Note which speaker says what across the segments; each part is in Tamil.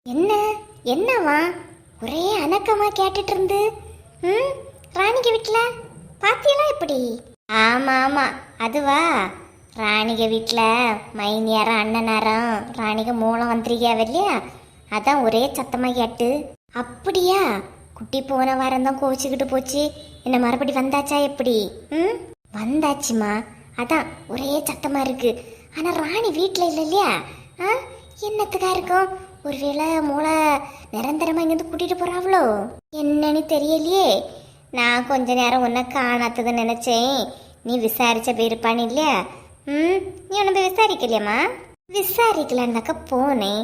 Speaker 1: என்ன என்னவா ஒரே அணக்கமா கேட்டுட்டு இருந்து ம் ராணிக வீட்ல பாத்தியெல்லாம் எப்படி? ஆமா ஆமா அதுவா ராணிக வீட்ல மைனியாரம் அண்ணனாரம் ராணிக மூலம் வந்திருக்கியாவ இல்லையா, அதான் ஒரே சத்தமா கேட்டு. அப்படியா? குட்டி போன வாரம் தான் கோச்சிக்கிட்டு போச்சு, என்ன மறுபடி வந்தாச்சா எப்படி? ம் வந்தாச்சுமா, அதான் ஒரே சத்தமா இருக்கு. ஆனா ராணி வீட்ல இல்லை இல்லையா? என்னத்துக்கா இருக்கும்? ஒருவேளை மூளை நிரந்தரமா இங்கிருந்து கூட்டிட்டு போறாவளோ என்னன்னு தெரியலையே. நான் கொஞ்ச நேரம் உன்னை காணாத்ததுன்னு நினைச்சேன், நீ விசாரிச்ச பேருப்பான்னு இல்லையா? நீ ஒன்று போய் விசாரிக்கலையம்மா? விசாரிக்கலான்னாக்கா போனேன்.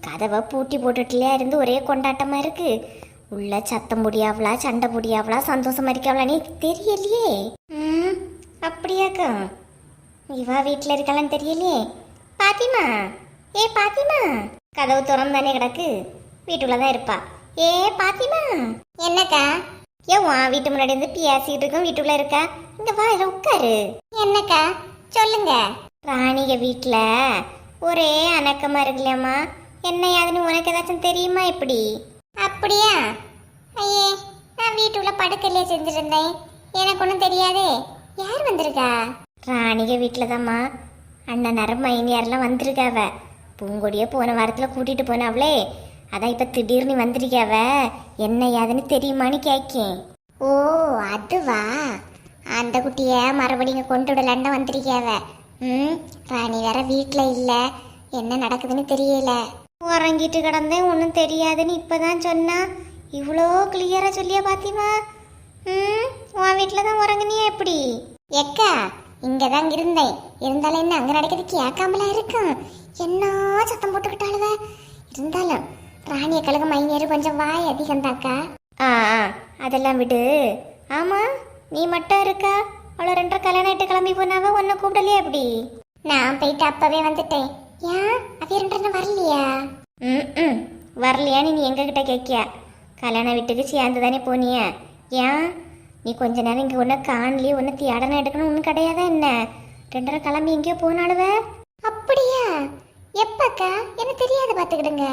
Speaker 1: கதவை பூட்டி போட்டுட்டுலையா இருந்து ஒரே கொண்டாட்டமா இருக்கு. உள்ள சத்தம் முடியாவளா சண்டை முடியாவளா சந்தோஷமா இருக்காவளா நீ தெரியலையே. அப்படியாக்கா? இவா வீட்டில் இருக்காளான்னு தெரியலையே. பாத்திமா, ஏ பாத்திமா, கதவு திறந்தானே கிடக்கு, வீட்டுக்குள்ளதான் இருப்பா. ஏ பாத்திமா. என்னக்கா? ஏன் வா வீட்டு முன்னாடி இருந்து பேசிட்டு இருக்கோம், வீட்டுக்குள்ள இருக்கா? இங்க வா இதை உட்காரு. என்னக்கா சொல்லுங்க. ராணிக வீட்டுல ஒரே அணக்கமா இருக்குல்லம்மா, என்ன யாதுன்னு உனக்கு ஏதாச்சும் தெரியுமா எப்படி? அப்படியா? ஐயே, நான் வீட்டுக்குள்ள படுக்கலையே செஞ்சுட்டு இருந்தேன், எனக்கு ஒன்றும் தெரியாதே. யார் வந்திருக்கா? ராணிக வீட்டுலதாம்மா அண்ணனாரும் மைனியாரெல்லாம் வந்திருக்காவ. பூங்கொடியை போன வாரத்தில் கூட்டிட்டு போனாவளே, அதான் இப்போ திடீர்னு வந்திருக்காவ. என்ன யாதுன்னு தெரியுமான்னு கேட்கேன். ஓ அதுவா? அந்த குட்டியை மறுபடியும் இங்கே கொண்டு விடலான்னு தான் வந்திருக்காவ. ராணி வேற வீட்டில் இல்லை, என்ன நடக்குதுன்னு தெரியல. உறங்கிட்டு கிடந்தேன், ஒன்றும் தெரியாதுன்னு இப்போதான் சொன்னா. இவ்வளோ கிளியரா சொல்லியா பாத்திமா? உன் வீட்டில் தான் உறங்குனியா எப்படி? எக்கா இங்கே தான் இருந்தேன், இருந்தாலும் என்ன அங்கே நடக்கிறது கேட்காமலாம் இருக்கும். என்ன சத்தம் போட்டுக்கிட்டாளுவ. இருந்தாலும் ராணிய கழக மைனியரு கொஞ்சம் வாய் அதிகம்தாக்கா. அதெல்லாம் விடு. ஆமா நீ மட்டும் இருக்கா? அவ்வளோ 2 கல்யாணம் ஆகிட்டு கிளம்பி போனாவ, உன்னை கூப்பிடலையா எப்படி? நான் போயிட்டு அப்பவே வந்துட்டேன். ஏன் அவ 2 வரலையா? வரலையான்னு நீ எங்ககிட்ட கேட்கியா? கல்யாண வீட்டுக்கு சேர்ந்து தானே போனிய? ஏன் நீ கொஞ்ச நேரம் இங்கே ஒன்று காணலையே, ஒன்று தியாடனை எடுக்கணும் ஒன்றும் கிடையாதா என்ன? 2 கிளம்பி எங்கேயோ போனாலுவ. அப்படியா? எப்பக்கா? எனக்கு தெரியாது பார்த்துக்கிடுங்க.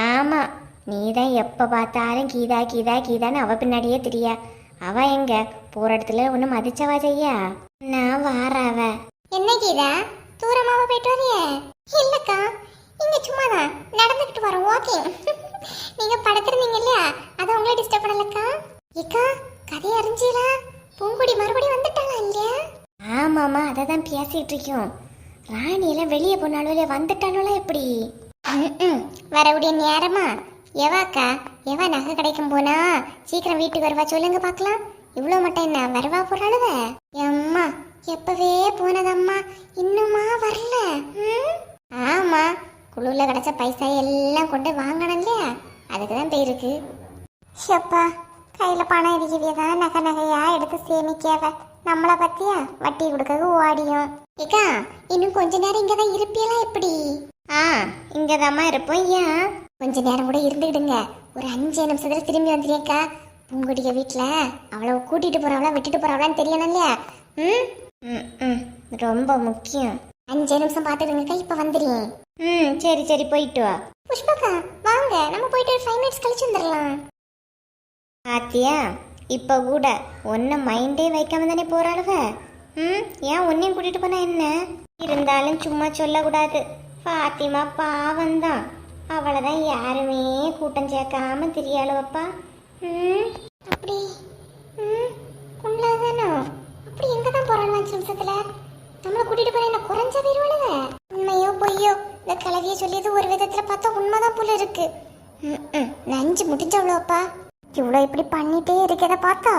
Speaker 1: ஆமாம், நீ தான் எப்போ பார்த்தாலும் கீதா கீதா கீதான்னு அவ பின்னாடியே தெரியா. அவ எங்க போகிற இடத்துல ஒன்று மதிச்சவா செய்யா? நான் வாராவ. என்ன கீதா தூரமாவ போயிட்டு வரைய? இல்லைக்கா, இங்கே சும்மா தான் நடந்துக்கிட்டு வரோம். ஓகே, நீங்கள் படுத்துருந்தீங்க இல்லையா, அதை உங்களே டிஸ்டர்ப் பண்ணலக்கா. ஏக்கா கதையை அறிஞ்சீங்களா? பூங்குடி மறுபடியும் வந்துட்டாளா இல்லையா? ஆமாம்மா, அதை தான் பேசிகிட்டு இருக்கோம். ராணியெல்லாம் வெளியே போனாலும் வந்துட்டாலும் எப்படி? வரக்கூடிய நேரமா? எவாக்கா எவா நகை கிடைக்கும் போனா சீக்கிரம் வீட்டுக்கு வருவா சொல்லுங்க பார்க்கலாம். இவ்வளோ மட்டும் என்ன வருவா போறாளுவ? அம்மா எப்பவே போனதம்மா, இன்னுமா வரல? ஆமா, குழுவில் கிடைச்ச பைசா எல்லாம் கொண்டு வாங்கணும் இல்லையா, அதுக்கு தான் போயிருக்கு. ஷப்பா, கையில் பணம் இருக்கிறதா நகை நகையா எடுத்து சேமிக்காவ. நம்மளை பத்தியா வட்டி கொடுக்கறது ஓடியும். ஏக்கா இன்னும் கொஞ்ச நேரம் இங்கே தான் இருப்பியெல்லாம் எப்படி? இங்கே தாம்மா இருப்போம். ஏன் கொஞ்ச நேரம் கூட இருந்துக்கிடுங்க, ஒரு 5 நிமிஷத்துல திரும்பி வந்துடுறேக்கா. பூங்குடிய வீட்டில் அவளை கூட்டிட்டு போறவளா விட்டுட்டு போறவளான்னு தெரியணும் இல்லையா? ரொம்ப முக்கியம். 5 நிமிஷம் பார்த்துடுங்கக்கா, இப்போ வந்துடுறேன். சரி சரி போயிட்டு வா. புஷ்பக்கா வாங்க, நம்ம போயிட்டு 5 மினிட்ஸ் கழிச்சு வந்துடலாம். பாத்தியா, இப்போ கூட ஒன்றை மைண்டே வைக்காம தானே போறாளுவ. ஏன் ஒன்னையும் கூட்டிட்டு போனா என்ன? இருந்தாலும் சும்மா சொல்லக்கூடாது. பாத்திமா பாவம்தான், அவளைதான் யாருமே கூட்டம் சேர்க்காம தெரியாளுவப்பா. அப்படி உண்மைதானோ? அப்படி எங்க தான் போறாள் 5 நிமிஷத்துல? நம்மளை கூட்டிட்டு போற என்ன குறைஞ்ச போயிருவாளுவ? உண்மையோ பொய்யோ, இந்த கலவியை சொல்லியது ஒரு விதத்துல பார்த்தா உண்மைதான் போல இருக்கு. நஞ்சு முடிஞ்சவளோப்பா. இவ்வளோ இப்படி பண்ணிட்டே இருக்கிறத பார்த்தா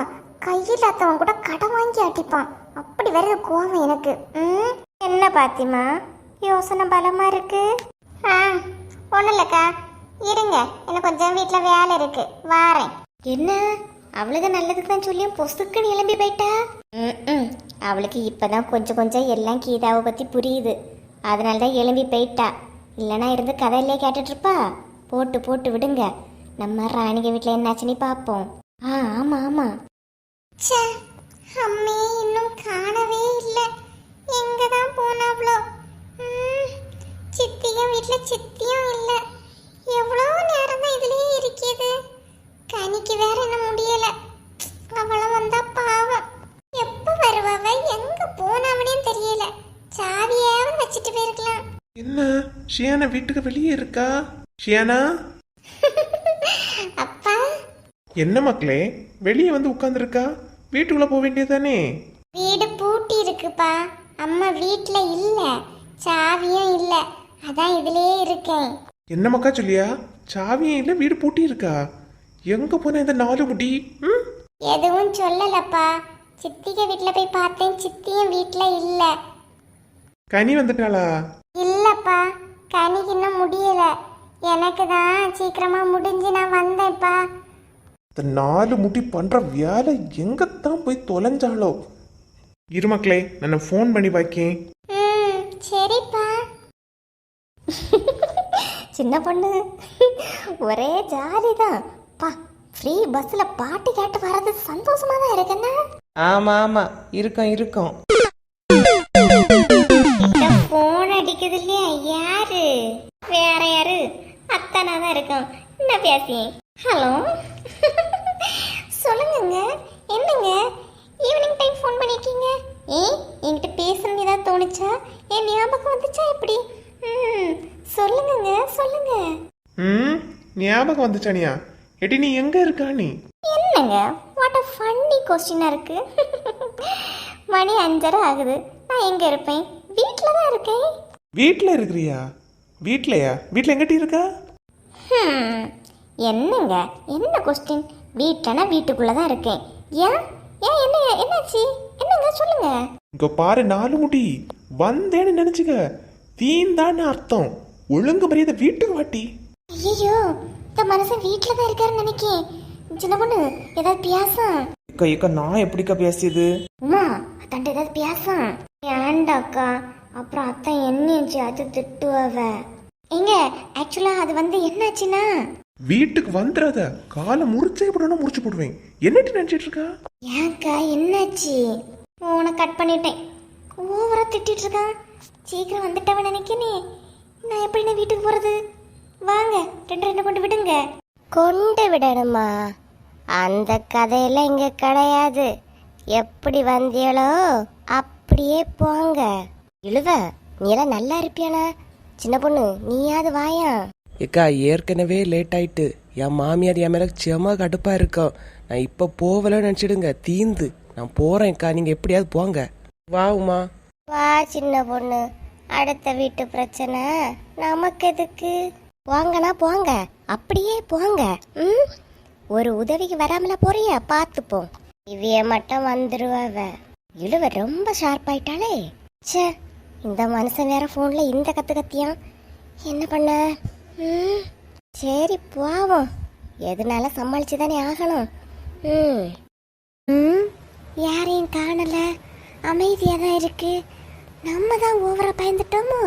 Speaker 1: கையில் அத்தவன் கூட கடன் வாங்கி அடிப்பான். அப்படி வருது கோவம் எனக்கு. என்ன பாத்திமா யோசனை பலமா இருக்கு? ஒன்றும் இல்லைக்கா, இருங்க, எனக்கு கொஞ்சம் வீட்டில் வேலை இருக்கு, வாரேன். என்ன அவளுக்கு நல்லதுக்கு தான் சொல்லியும் பொசுக்குன்னு எழும்பி போயிட்டா? அவளுக்கு இப்போதான் கொஞ்சம் கொஞ்சம் எல்லாம் கீதாவை பற்றி புரியுது, அதனால தான் எழும்பி போயிட்டா. இல்லைனா இருந்து கதையிலே கேட்டுட்டு இருப்பா. போட்டு போட்டு விடுங்க, நம்ம ராணிக வீட்டில் என்னாச்சுன்னு பார்ப்போம். ஆமாம் ஆமாம். அம்மே இன்னும் காணவே இல்லை, எங்கே தான் போனாவளோ? சித்தியும் வீட்டில் சித்தியும் இல்லை,
Speaker 2: ஷியானா வீட்டுக்கு வெளியே இருக்கா? ஷியானா,
Speaker 1: அப்பா,
Speaker 2: என்ன மக்களே வெளியே வந்து உட்கார்ந்துருக்கா? வீட்டுக்குள்ள போக வேண்டியதானே?
Speaker 1: வீடு பூட்டி இருக்குப்பா. அம்மா வீட்ல இல்ல, சாவியும் இல்ல. அதான் இதுலயே இருக்கேன்.
Speaker 2: என்ன மக்கா சொல்லியா? சாவியும் இல்லை, வீடு பூட்டி இருக்கா? எங்க போன இந்த 4 முடி? ம்?
Speaker 1: எதுவும் சொல்லலப்பா. சித்திக வீட்ல போய் பார்த்தேன், சித்தியும் வீட்ல இல்ல.
Speaker 2: கனி வந்துட்டாளா?
Speaker 1: இல்லப்பா, கனிக்கு இன்னும் முடியல. எனக்கு தான் சீக்கிரமா முடிஞ்சு நான் வந்தேன்ப்பா.
Speaker 2: இந்த 4 முடி பண்ற வேலை எங்கத்தான் போய் தொலைஞ்சாலோ? இரு மக்களே, நான் ஃபோன் பண்ணி வைக்கேன்.
Speaker 1: சரிப்பா. சின்ன பொண்ணு ஒரே ஜாலி தான் பா. ஃப்ரீ பஸ்ல பாட்டு கேட்டு வர்றது சந்தோஷமா தான் இருக்குன்னா?
Speaker 3: ஆமா ஆமா, இருக்கோம்.
Speaker 1: போன் அடிக்குது இல்லையா? யாரு? வேற யாரு? அத்தானா தான் இருக்கும். என்ன பேசி? ஹலோ, சொல்லுங்க. என்னங்க ஈவினிங் டைம் ஃபோன் பண்ணிருக்கீங்க? என்கிட்ட பேசணும்னு ஏதாவது தோணுச்சா? என் ஞாபகம் வந்துச்சா எப்படி? சொல்லுங்க.
Speaker 2: ஞாபகம் வந்துச்சானியா? எடி நீ எங்க இருக்கா? நீ
Speaker 1: என்னங்க வாட் அ ஃபன்னி கொஸ்டினா இருக்கு. மணி 5:30 ஆகுது. நான் எங்க இருப்பேன்? வீட்ல தான் இருக்கேன்.
Speaker 2: வீட்ல இருக்கிறியா? வீட்லயா? வீட்ல எங்கிட்ட இருக்கா?
Speaker 1: என்னங்க என்ன கொஸ்டின்? வீட்லனா வீட்டுக்குள்ள தான் இருக்கேன். ஏன் என்னாச்சு? என்னங்க சொல்லுங்க.
Speaker 2: இங்க பாரு, 4 முடி வந்தேன்னு நினைச்சுக்க, தீந்தான்னு அர்த்தம். ஒழுங்கு மரியாதை வீட்டுக்கு வாட்டி.
Speaker 1: ஐயோ, இந்த மனுஷன் வீட்ல தான் இருக்காருன்னு நினைக்கேன். சின்ன பொண்ணு ஏதாவது பியாசம்?
Speaker 3: இக்கா நான் எப்படிக்கா பேசியது?
Speaker 1: உமா அத்தாண்ட ஏதாவது பியாசம்? ஏண்டாக்கா, அப்புறம் அத்தான் என்னச்சு அது திட்டுவவ. எங்க ஆக்சுவலா அது வந்து என்னாச்சுன்னா,
Speaker 2: வீட்டுக்கு வந்துடாத, காலை முறிச்சே போடணும், முறிச்சு போடுவேன். என்னட்டு நினைச்சிட்டு இருக்கா?
Speaker 1: ஏன்க்கா என்னாச்சு? உன கட் பண்ணிட்டேன். ஓவரா திட்டிட்டு இருக்கான். சீக்கிரம் வந்துட்டவன் நினைக்கனே. நான் எப்படி வீட்டுக்கு போறது? வாங்க, ரெண்டு கொண்டு விடுங்க. கொண்டு விடணுமா? அந்த கதையெல்லாம் இங்க கிடையாது. எப்படி வந்தியளோ அப்படியே போங்க. இழுவ, நீ எல்லாம் நல்லா இருப்பியானா? சின்ன பொண்ணு நீயாவது வாயா.
Speaker 3: ஏக்கா ஏற்கனவே லேட் ஆயிட்டு. என் மாமியார் என் மேல செம கடுப்பா இருக்கோம். நான் இப்ப போவலன்னு நினைச்சிடுங்க, தீந்து. நான் போறேன்க்கா, நீங்க எப்படியாவது போங்க. வா உமா.
Speaker 1: வா சின்ன பொண்ணு, அடுத்த வீட்டு பிரச்சனை நமக்கு எதுக்கு? போங்கனா போங்க, அப்படியே போங்க. ஒரு உதவிக்கு வராமல போறியா? பார்த்துப்போம். இவைய மட்டும் வந்துருவ. இழுவ ரொம்ப ஷார்ப் ஆயிட்டாலே. சே, இந்த மனுஷன் வேற போன்ல இந்த கத்தியான். என்ன பண்ண? சரி போவோம். எதனால சமாளிச்சுதானே ஆகணும். யாரையும் காணல, அமைதியா தான் இருக்கு. நம்ம தான் ஓவரா பயந்துட்டோமோ?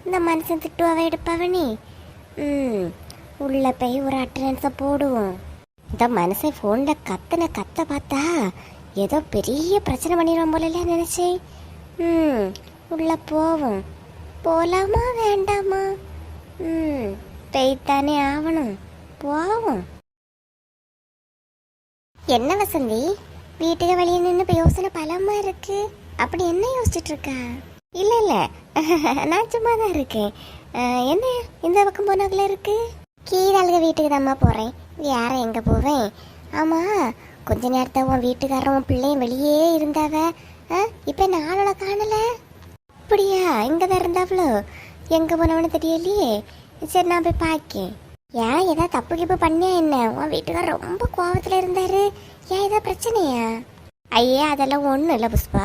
Speaker 1: இந்த மனுஷன் திட்டுவாவை எடுப்பாவனி. உள்ள போய் ஒரு அட்டண்டன்ஸை போடுவோம். இந்த மனுஷன் ஃபோன்ல கத்த பார்த்தா ஏதோ பெரிய பிரச்சனை பண்ணிடுவோம் போல நினைச்சேன். உள்ள போவோம். போலாமா வேண்டாமா? பெய்தானே ஆகணும். போவோம். என்ன வசந்தி, வீட்டுக்கு வெளியே நின்று இப்போ யோசனை பலமா இருக்கு. அப்படி என்ன யோசிச்சுட்டு இருக்கா? இல்ல நான் சும்மா தான் இருக்கேன். என்ன இந்த பக்கம் போனாக்குல இருக்கு? கீழாளுக வீட்டுக்கு தாம்மா போறேன். வேற எங்க போவேன்? ஆமா, கொஞ்ச நேரத்தை உன் வீட்டுக்காரன் பிள்ளையும் வெளியே இருந்தாவ. இப்ப என்ன ஆளோட காணல? அப்படியா? இங்கதான் இருந்தாவளோ? எங்க போனவனு தெரியலையே. சரி, நான் போய் பாக்கேன். ஏன் ஏதாவது தப்பு கிப்பு பண்ணியா என்ன? உன் வீட்டுக்காரர் ரொம்ப கோவத்துல இருந்தாரு. ஏன் ஏதாவது பிரச்சனையா? ஐயா அதெல்லாம் ஒன்றும் இல்லை புஷ்பா.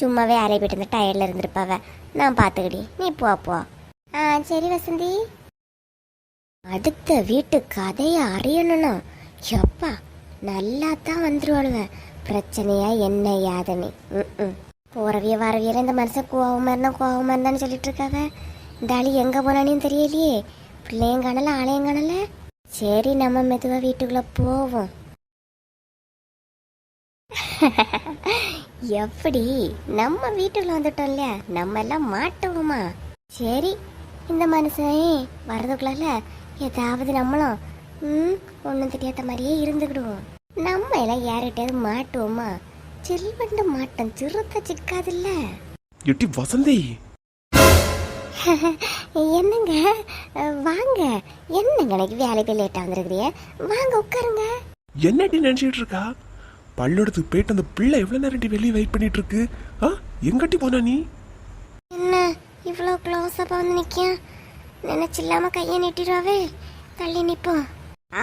Speaker 1: சும்மாவே அரை போயிட்டு இருந்த டயர்ல இருந்திருப்பாவ. நான் பார்த்துக்கிடி, நீ போ. சரி வசந்தி. அடுத்த வீட்டு கதைய அறியணும்னா எப்பா நல்லா தான் வந்துருவாளுவ. பிரச்சனையா என்ன யாதனே? போறவிய வரவியல இந்த மனுஷன் கோவமா இருந்தான்னு சொல்லிட்டு இருக்காவ. இந்த ஆளு எங்க போனானு தெரியலையே. பிள்ளையும் காணல, ஆளையும் காணல. சரி, நம்ம மெதுவா வீட்டுக்குள்ள போவோம். எப்படி நம்ம வீட்டுக்குள்ள வந்துட்டோம் இல்லையா? நம்ம எல்லாம் மாட்டுவோமா? சரி, இந்த மனுஷன் வர்றதுக்குள்ள ஏதாவது நம்மளும் ஒன்றும் தெரியாத மாதிரியே இருந்துக்கிடுவோம். நம்ம எல்லாம் யார்கிட்டயாவது மாட்டுவோமா? செல்வண்டு மாட்டோம், சிறுத்த சிக்காதுல்ல.
Speaker 2: எட்டி வசந்தி,
Speaker 1: என்னங்க வாங்க. என்னங்க எனக்கு வேலைக்கு லேட்டாக வந்துருக்குறிய? வாங்க உட்காருங்க.
Speaker 3: என்னடி நினைச்சிட்டு இருக்கா? பல்லோடத்துக்கு போயிட்டு அந்த பிள்ளை எவ்வளவு நேரம் வெளியே வெயிட் பண்ணிட்டு இருக்கு. எங்கட்டி போனா நீ?
Speaker 1: என்ன இவ்வளோ க்ளோஸப்பாக வந்து நிற்கியா? நினச்சில்லாமல் கையை நீட்டிடுவாவே. தள்ளி நிற்போம்.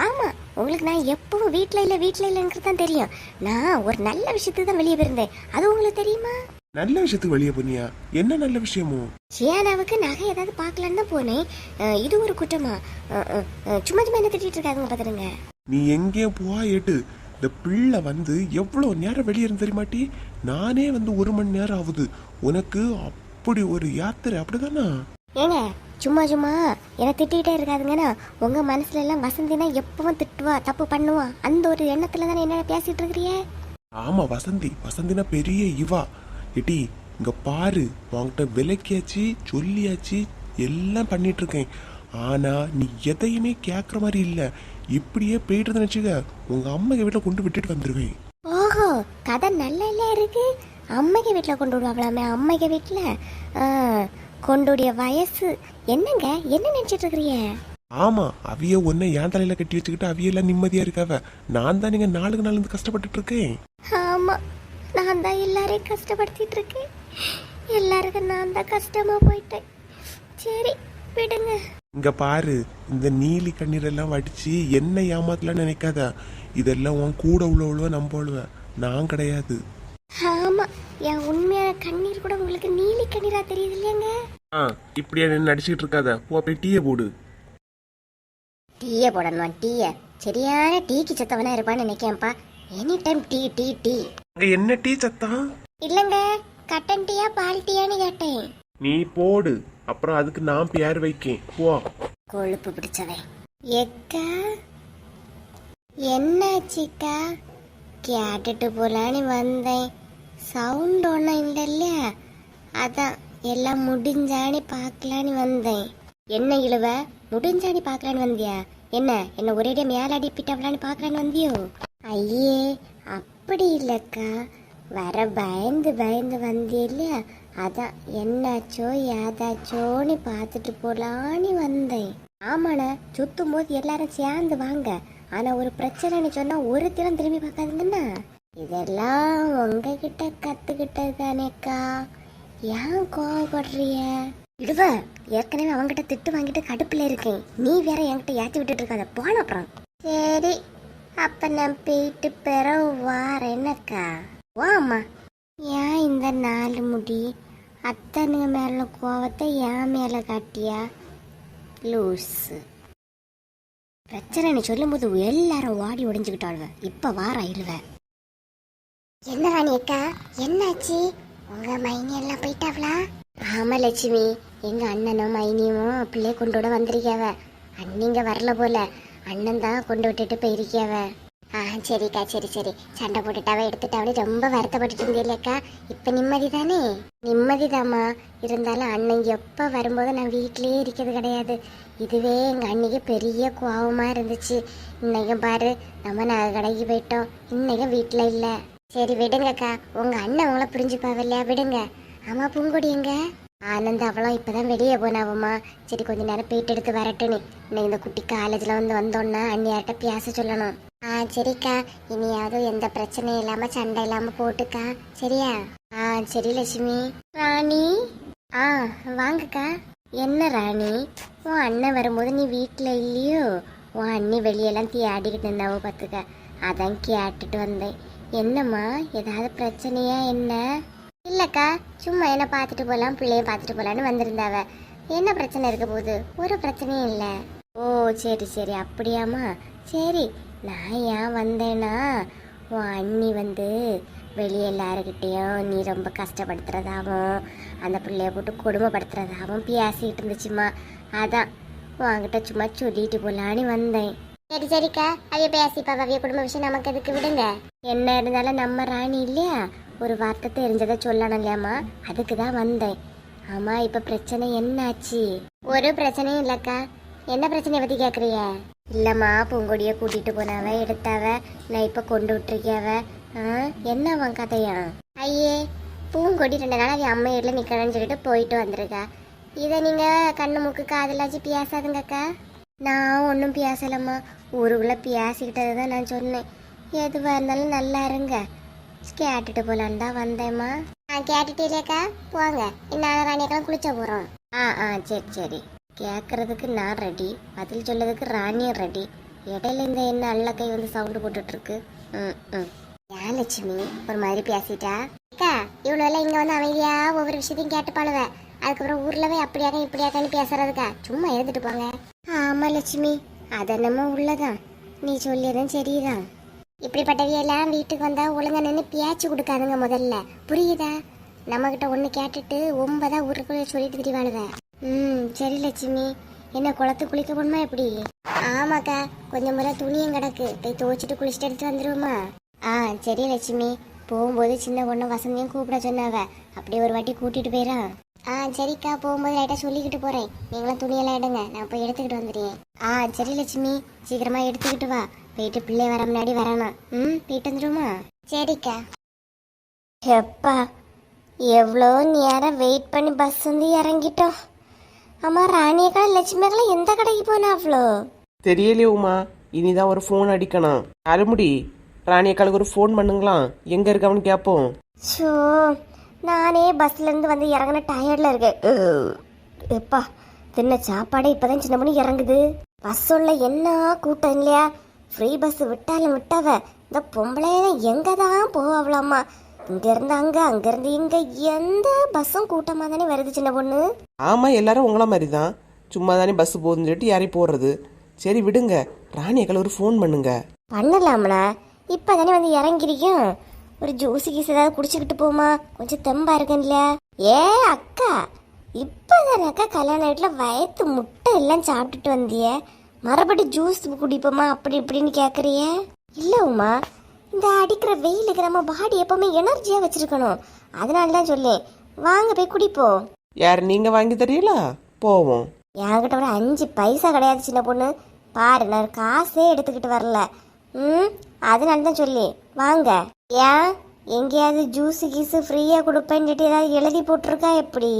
Speaker 1: ஆமாம், உங்களுக்கு நான் எப்பவும் வீட்டில் இல்லைங்கிறது தான் தெரியும். நான் ஒரு நல்ல விஷயத்துக்கு தான் வெளியே போயிருந்தேன். அது உங்களுக்கு தெரியுமா?
Speaker 3: நல்ல விஷயத்துக்கு வெளியே போனியா? என்ன நல்ல விஷயமோ?
Speaker 1: சியானாவுக்கு நகை ஏதாவது பார்க்கலான்னு தான் போனேன். இது ஒரு குற்றமா? சும்மா சும்மா என்ன திட்டிட்டு இருக்காதுங்க பார்த்துருங்க.
Speaker 3: நீ எங்கேயும் போவா எடு. இந்த பிள்ளை வந்து எவ்வளவு நேரம் வெளியே இருந்து தெரியுமாட்டி? நானே வந்து 1 மணி நேரம் ஆகுது. உனக்கு அப்படி ஒரு யாத்திரை அப்படிதானா?
Speaker 1: ஏங்க சும்மா சும்மா என்னை திட்டிகிட்டே இருக்காதுங்கன்னா, உங்க மனசுல எல்லாம் வசந்தினா எப்பவும் திட்டுவா, தப்பு பண்ணுவா, அந்த ஒரு எண்ணத்துல தானே என்ன பேசிட்டு இருக்கிறிய?
Speaker 3: ஆமா, வசந்தினா பெரிய இவா. எட்டி இங்க பாரு, உன்கிட்ட விலைக்கியாச்சு சொல்லியாச்சு எல்லாம் பண்ணிட்டு இருக்கேன். ஆனா நீ எதையுமே கேட்குற மாதிரி இல்ல. இப்படியே போயிட்டு நினைச்சுக்க, உங்க அம்மைக்கு வீட்டில் கொண்டு விட்டுட்டு வந்துருவேன்.
Speaker 1: ஓஹோ, கதை நல்லா இருக்கு. அம்மைக்கு வீட்டில் கொண்டு விடுவாங்களாமே? அம்மைக்கு வீட்டில் கொண்டுடைய வயசு என்னங்க? என்ன நினைச்சிட்டு இருக்கிறீங்க?
Speaker 3: ஆமா, அவிய ஒன்ன என் தலையில கட்டி வச்சுக்கிட்டு அவியெல்லாம் நிம்மதியா இருக்காவ. நான் தான் நீங்க நாளுக்கு நாள் இருந்து கஷ்டப்பட்டுட்டு இருக்கேன்.
Speaker 1: ஆமா, நான் தான் எல்லாரையும் கஷ்டப்படுத்திட்டு இருக்கேன். எல்லாருக்கும் நான் தான் கஷ்டமா போயிட்டேன். சரி விடுங்க.
Speaker 3: இங்க பாரு, இந்த நீலி கண்ணீர் எல்லாம் வடிச்சு என்ன ஏமாத்தலாம் நினைக்காத. இதெல்லாம் உன் கூட உள்ளவளுவ நம்பளுவ, நான் கிடையாது.
Speaker 1: ஆமா, என் உண்மையான கண்ணீர் கூட உங்களுக்கு நீலி கண்ணீரா தெரியுது இல்லையாங்க?
Speaker 3: இப்படியே நடிச்சுட்டு இருக்காத, போய் டீயை போடு.
Speaker 1: டீயை போடணுமா? டீயை சரியான டீக்கு சத்தவனா இருப்பான்னு நினைக்கேன்ப்பா. Any time tea tea tea.
Speaker 3: அங்க என்ன டீ சத்தம்?
Speaker 1: இல்லங்க, கட்டன் டீயா பால் டீயான்னு கேட்டேன்.
Speaker 3: நீ போடு, அப்புறம் அதுக்கு நான் பேர் வைக்கேன். போ.
Speaker 1: கொழுப்பு பிடிச்சவன். எக்கா என்னாச்சுக்கா? கேட்டுட்டு போலான்னு வந்தேன். சவுண்ட் ஒன்றும் இல்லை இல்லையா? அதான் எல்லாம் முடிஞ்சானி பார்க்கலான்னு வந்தேன். என்ன இழுவ? முடிஞ்சானி பார்க்கலான்னு வந்தியா? என்ன ஒரேடியா மேல அடிப்பிட்டாவலான்னு பார்க்கலான்னு வந்தியோ? ஐயே அப்படி இல்லைக்கா, வர பயந்து வந்திய இல்லையா? அதான் என்னாச்சோ ஏதாச்சோன்னு பார்த்துட்டு போலான்னு வந்தேன். ஆமாண்ணா, சுத்தும் போது எல்லாரும் சேர்ந்து வாங்க. ஆனா ஒரு பிரச்சனைன்னு சொன்னா ஒரு தினம் திரும்பி பார்க்காதுங்கண்ணா. இதெல்லாம் உங்ககிட்ட கத்துக்கிட்டது தானேக்கா. ஏன் கோவப்படுறிய? இடுவ, ஏற்கனவே அவங்கிட்ட திட்டு வாங்கிட்டு கடுப்புல இருக்கேன். நீ வேற என்கிட்ட ஏற்றி விட்டுட்டு இருக்காத. போன அப்புறம். சரி, அப்ப நான் போயிட்டு பிறகு வாரேனக்கா. வாமா. ஏன் இந்த 4 முடி அத்தனுங்க மேல கோவத்தை என் மேல காட்டியா? லூஸு. பிரச்சனை சொல்லும் போது எல்லாரும் ஓடி ஒடிஞ்சுக்கிட்டாளுவ. இப்ப வாராயிருவ. என்ன ராணி அக்கா, என்னாச்சு? உங்க மைனி எல்லாம் போயிட்டாவளா? ஆமா லட்சுமி, எங்க அண்ணனும் மைனியும் பிள்ளைய கொண்டோட வந்திருக்காவ. அண்ணிங்க வரல போல, அண்ணன் தான் கொண்டு விட்டுட்டு போயிருக்காவ. சரிக்கா, சரி சண்டை போட்டுட்டாவ எடுத்துட்டாவளே ரொம்ப வருத்தப்பட்டுட்டு இருந்தீங்களேக்கா. இப்ப நிம்மதி தானே? நிம்மதிதாம்மா. இருந்தாலும் அண்ணன் எப்ப வரும்போது நான் வீட்லயே இருக்கிறது கிடையாது. இதுவே எங்க அன்னைக்கு பெரிய கோவமா இருந்துச்சு. இன்னைக்கும் பாரு, நம்ம நகை கடைக்கு போயிட்டோம், இன்னைக்கும் வீட்டுல இல்ல. சரி விடுங்கக்கா, உங்க அண்ணன் உங்களை புரிஞ்சுப்பாவ இல்லையா? விடுங்க. ஆமா, பூங்கொடி எங்க? ஆனந்த் அவளும் இப்பதான் வெளியே போனாவுமா. சரி கொஞ்ச நேரம் போயிட்டு எடுத்து வரட்டுன்னு. இன்னைக்கு இந்த குட்டி காலேஜ்ல வந்தோன்னா அண்ணியார்ட்ட பேச சொல்லணும். சரிக்கா, இனியாவது எந்த பிரச்சனையும் இல்லாம சண்டை இல்லாம போட்டுக்கா, சரியா? சரி லட்சுமி. ராணி, வாங்கக்கா. என்ன ராணி, உன் அண்ணன் வரும்போது நீ வீட்டுல இல்லையோ? உன் அண்ணி வெளியெல்லாம் தேடிக்கிட்டு இருந்தாவோ பார்த்துக்க. அதான் கேட்டுட்டு வந்தேன். என்னம்மா, ஏதாவது பிரச்சனையா என்ன? இல்லக்கா, சும்மா என்ன பார்த்துட்டு போகலாம், பிள்ளைய பார்த்துட்டு போகலான்னு வந்திருந்தாவ. என்ன பிரச்சனை இருக்க போகுது? ஒரு பிரச்சனையும் இல்லை. ஓ சரி அப்படியாம்மா. சரி, நான் ஏன் வந்தேன்னா, உன் அண்ணி வெளியே எல்லாருக்கிட்டேயும் நீ ரொம்ப கஷ்டப்படுத்துறதாகவும் அந்த பிள்ளைய போட்டு கொடுமைப்படுத்துறதாகவும் பேசிக்கிட்டு இருந்துச்சுமா. அதான் உன்கிட்ட சும்மா சொல்லிட்டு போலான்னு வந்தேன். சரிக்கா, அவைய பேசிப்பா, அவைய குடும்ப விஷயம் நமக்கு எதுக்கு, விடுங்க. என்ன இருந்தாலும் நம்ம ராணி இல்லையா, ஒரு வார்த்தை தெரிஞ்சதை சொல்லணும் இல்லையாம்மா, அதுக்கு தான் வந்தேன். ஆமா, இப்ப பிரச்சனை என்னாச்சு? ஒரு பிரச்சனையும் இல்லக்கா. என்ன பிரச்சனையை பத்தி கேக்குறீங்க? இல்லம்மா, பூங்கொடிய கூட்டிட்டு போனாவ, எடுத்தாவ, நான் இப்ப கொண்டு விட்டுருக்கியாவ. என்னவன் கதையா? ஐயே, பூங்கொடி 2 நாள் அவ அம்மா வீட்டுல நிக்கணும்னு சொல்லிட்டு போயிட்டு வந்திருக்கா. இதை நீங்க கண்ணு மூக்கு காதலாச்சு பேசாதுங்கக்கா. நான் ஒன்றும் பேசலம்மா, ஊருக்குள்ள பேசிக்கிட்டது தான் நான் சொன்னேன். எதுவாக இருந்தாலும் நல்லா இருங்க, கேட்டுட்டு போலான்னு தான் வந்தேம்மா. கேட்டுட்டீங்களேக்கா, போங்க. இன்னும் ராணியக்கெல்லாம் குளிச்ச போகிறோம். சரி சரி. கேட்கறதுக்கு நான் ரெடி, பதில் சொல்லதுக்கு ராணியும் ரெடி. இடையில இந்த என்ன அல்ல கை வந்து சவுண்டு போட்டுட்டு இருக்கு. ஏன் லட்சுமி ஒரு மாதிரி பேசிட்டா? அக்கா இவ்வளோ இங்கே வந்து அமைதியா ஒவ்வொரு விஷயத்தையும் கேட்டுப்பாளுவ, அதுக்கப்புறம் ஊர்ல போய் அப்படியாக்க இப்படியாக்கான்னு பேசுறதுக்கா? சும்மா எழுதிட்டு போங்க. ஆமா லட்சுமி, அதென்னமோ உள்ளதான், நீ சொல்லியதும் சரிதான். இப்படிப்பட்டவையெல்லாம் வீட்டுக்கு வந்தா ஒழுங்கா நின்று பேச்சு கொடுக்காதுங்க முதல்ல, புரியுதா? நம்ம கிட்ட ஒண்ணு கேட்டுட்டு 9 ஊருக்குள்ள சொல்லிட்டு திரிவாளுவ. சரி லட்சுமி, என்ன குளத்து குளிக்க போணுமா எப்படி? ஆமாக்கா, கொஞ்சம் முறை துணியும் கிடக்கு, போய் துவைச்சிட்டு குளிச்சுட்டு எடுத்து வந்துருவோமா? சரி லட்சுமி. போகும்போது சின்ன பொண்ணு வசந்தியும் கூப்பிட சொன்னாவ, அப்படியே ஒரு வாட்டி கூட்டிட்டு போயிடா. சரிக்கா, போகும்போது லைட்டா சொல்லிக்கிட்டு போறேன். நீங்களும் துணியெல்லாம் எடுங்க, நான் போய் எடுத்துக்கிட்டு வந்துடுறேன். சரி லட்சுமி, சீக்கிரமா எடுத்துக்கிட்டு வா, போயிட்டு பிள்ளை வர முன்னாடி வரணும். போயிட்டு வந்துருமா? சரிக்கா. எப்பா எவ்வளோ நேரம் வெயிட் பண்ணி பஸ் வந்து இறங்கிட்டோம். அம்மா ராணியக்கா லட்சுமியக்கா எந்த கடைக்கு போனா அவ்வளோ?
Speaker 4: தெரியலையே உமா, இனிதான் ஒரு ஃபோன் அடிக்கணும். அருமுடி ராணியக்காளுக்கு ஒரு ஃபோன் பண்ணுங்களாம், எங்க இருக்கவனு கேட்போம்.
Speaker 1: ஷோ, நானே பஸ்ல இருந்து வந்து இறங்கின டயர்ட்ல இருக்கேன். எப்பா தின்ன சாப்பாடே இப்பதான் சின்ன பண்ணி இறங்குது. பஸ் உள்ள என்ன கூட்டம் இல்லையா? ஃப்ரீ பஸ் விட்டாலும் விட்டாவ, இந்த பொம்பளை எங்க தான் போவாங்களாமா? இங்க இருந்து அங்க, அங்க இருந்து இங்க, எந்த பஸ்ஸும் கூட்டமா தானே வருது சின்ன பொண்ணு.
Speaker 4: ஆமா, எல்லாரும் உங்கள மாதிரி தான், சும்மா தானே பஸ் போகுதுன்னு சொல்லிட்டு யாரையும் போடுறது. சரி விடுங்க, ராணியக்காள் ஒரு ஃபோன் பண்ணுங்க.
Speaker 1: பண்ணலாம்னா, இப்பதானே வந்து இறங்கிருக்கோம். ஒரு ஜூஸ் கீஸ் ஏதாவது குடிச்சுக்கிட்டு போமா, கொஞ்சம் தெம்பா இருக்குன்னு இல்லையா? அக்கா, இப்பதானக்கா கல்யாண வீட்டுல வயத்து முட்டை எல்லாம் சாப்பிட்டுட்டு வந்திய, மறுபடி ஜூஸ் குடிப்போமா அப்படி இப்படின்னு கேக்குறிய? இல்ல உமா, இந்த அடிக்கிற வெயிலுக்கு நம்ம பாடி எப்பவுமே எனர்ஜியா வச்சிருக்கணும், அதனாலதான் சொல்லேன். வாங்க போய் குடிப்போம்.
Speaker 4: யார் நீங்க வாங்கி தரீங்களா? போவோம்.
Speaker 1: என்கிட்ட ஒரு 5 பைசா கிடையாது சின்ன பொண்ணு, பாரு நான் காசே எடுத்துக்கிட்டு வரல. அதனால தான் சொல்லி வாங்க. ஏன் எங்கேயாவது ஜூஸு கீஸு ஃப்ரீயாக கொடுப்பேன்னு ஏதாவது எழுதி போட்டிருக்கா எப்படி?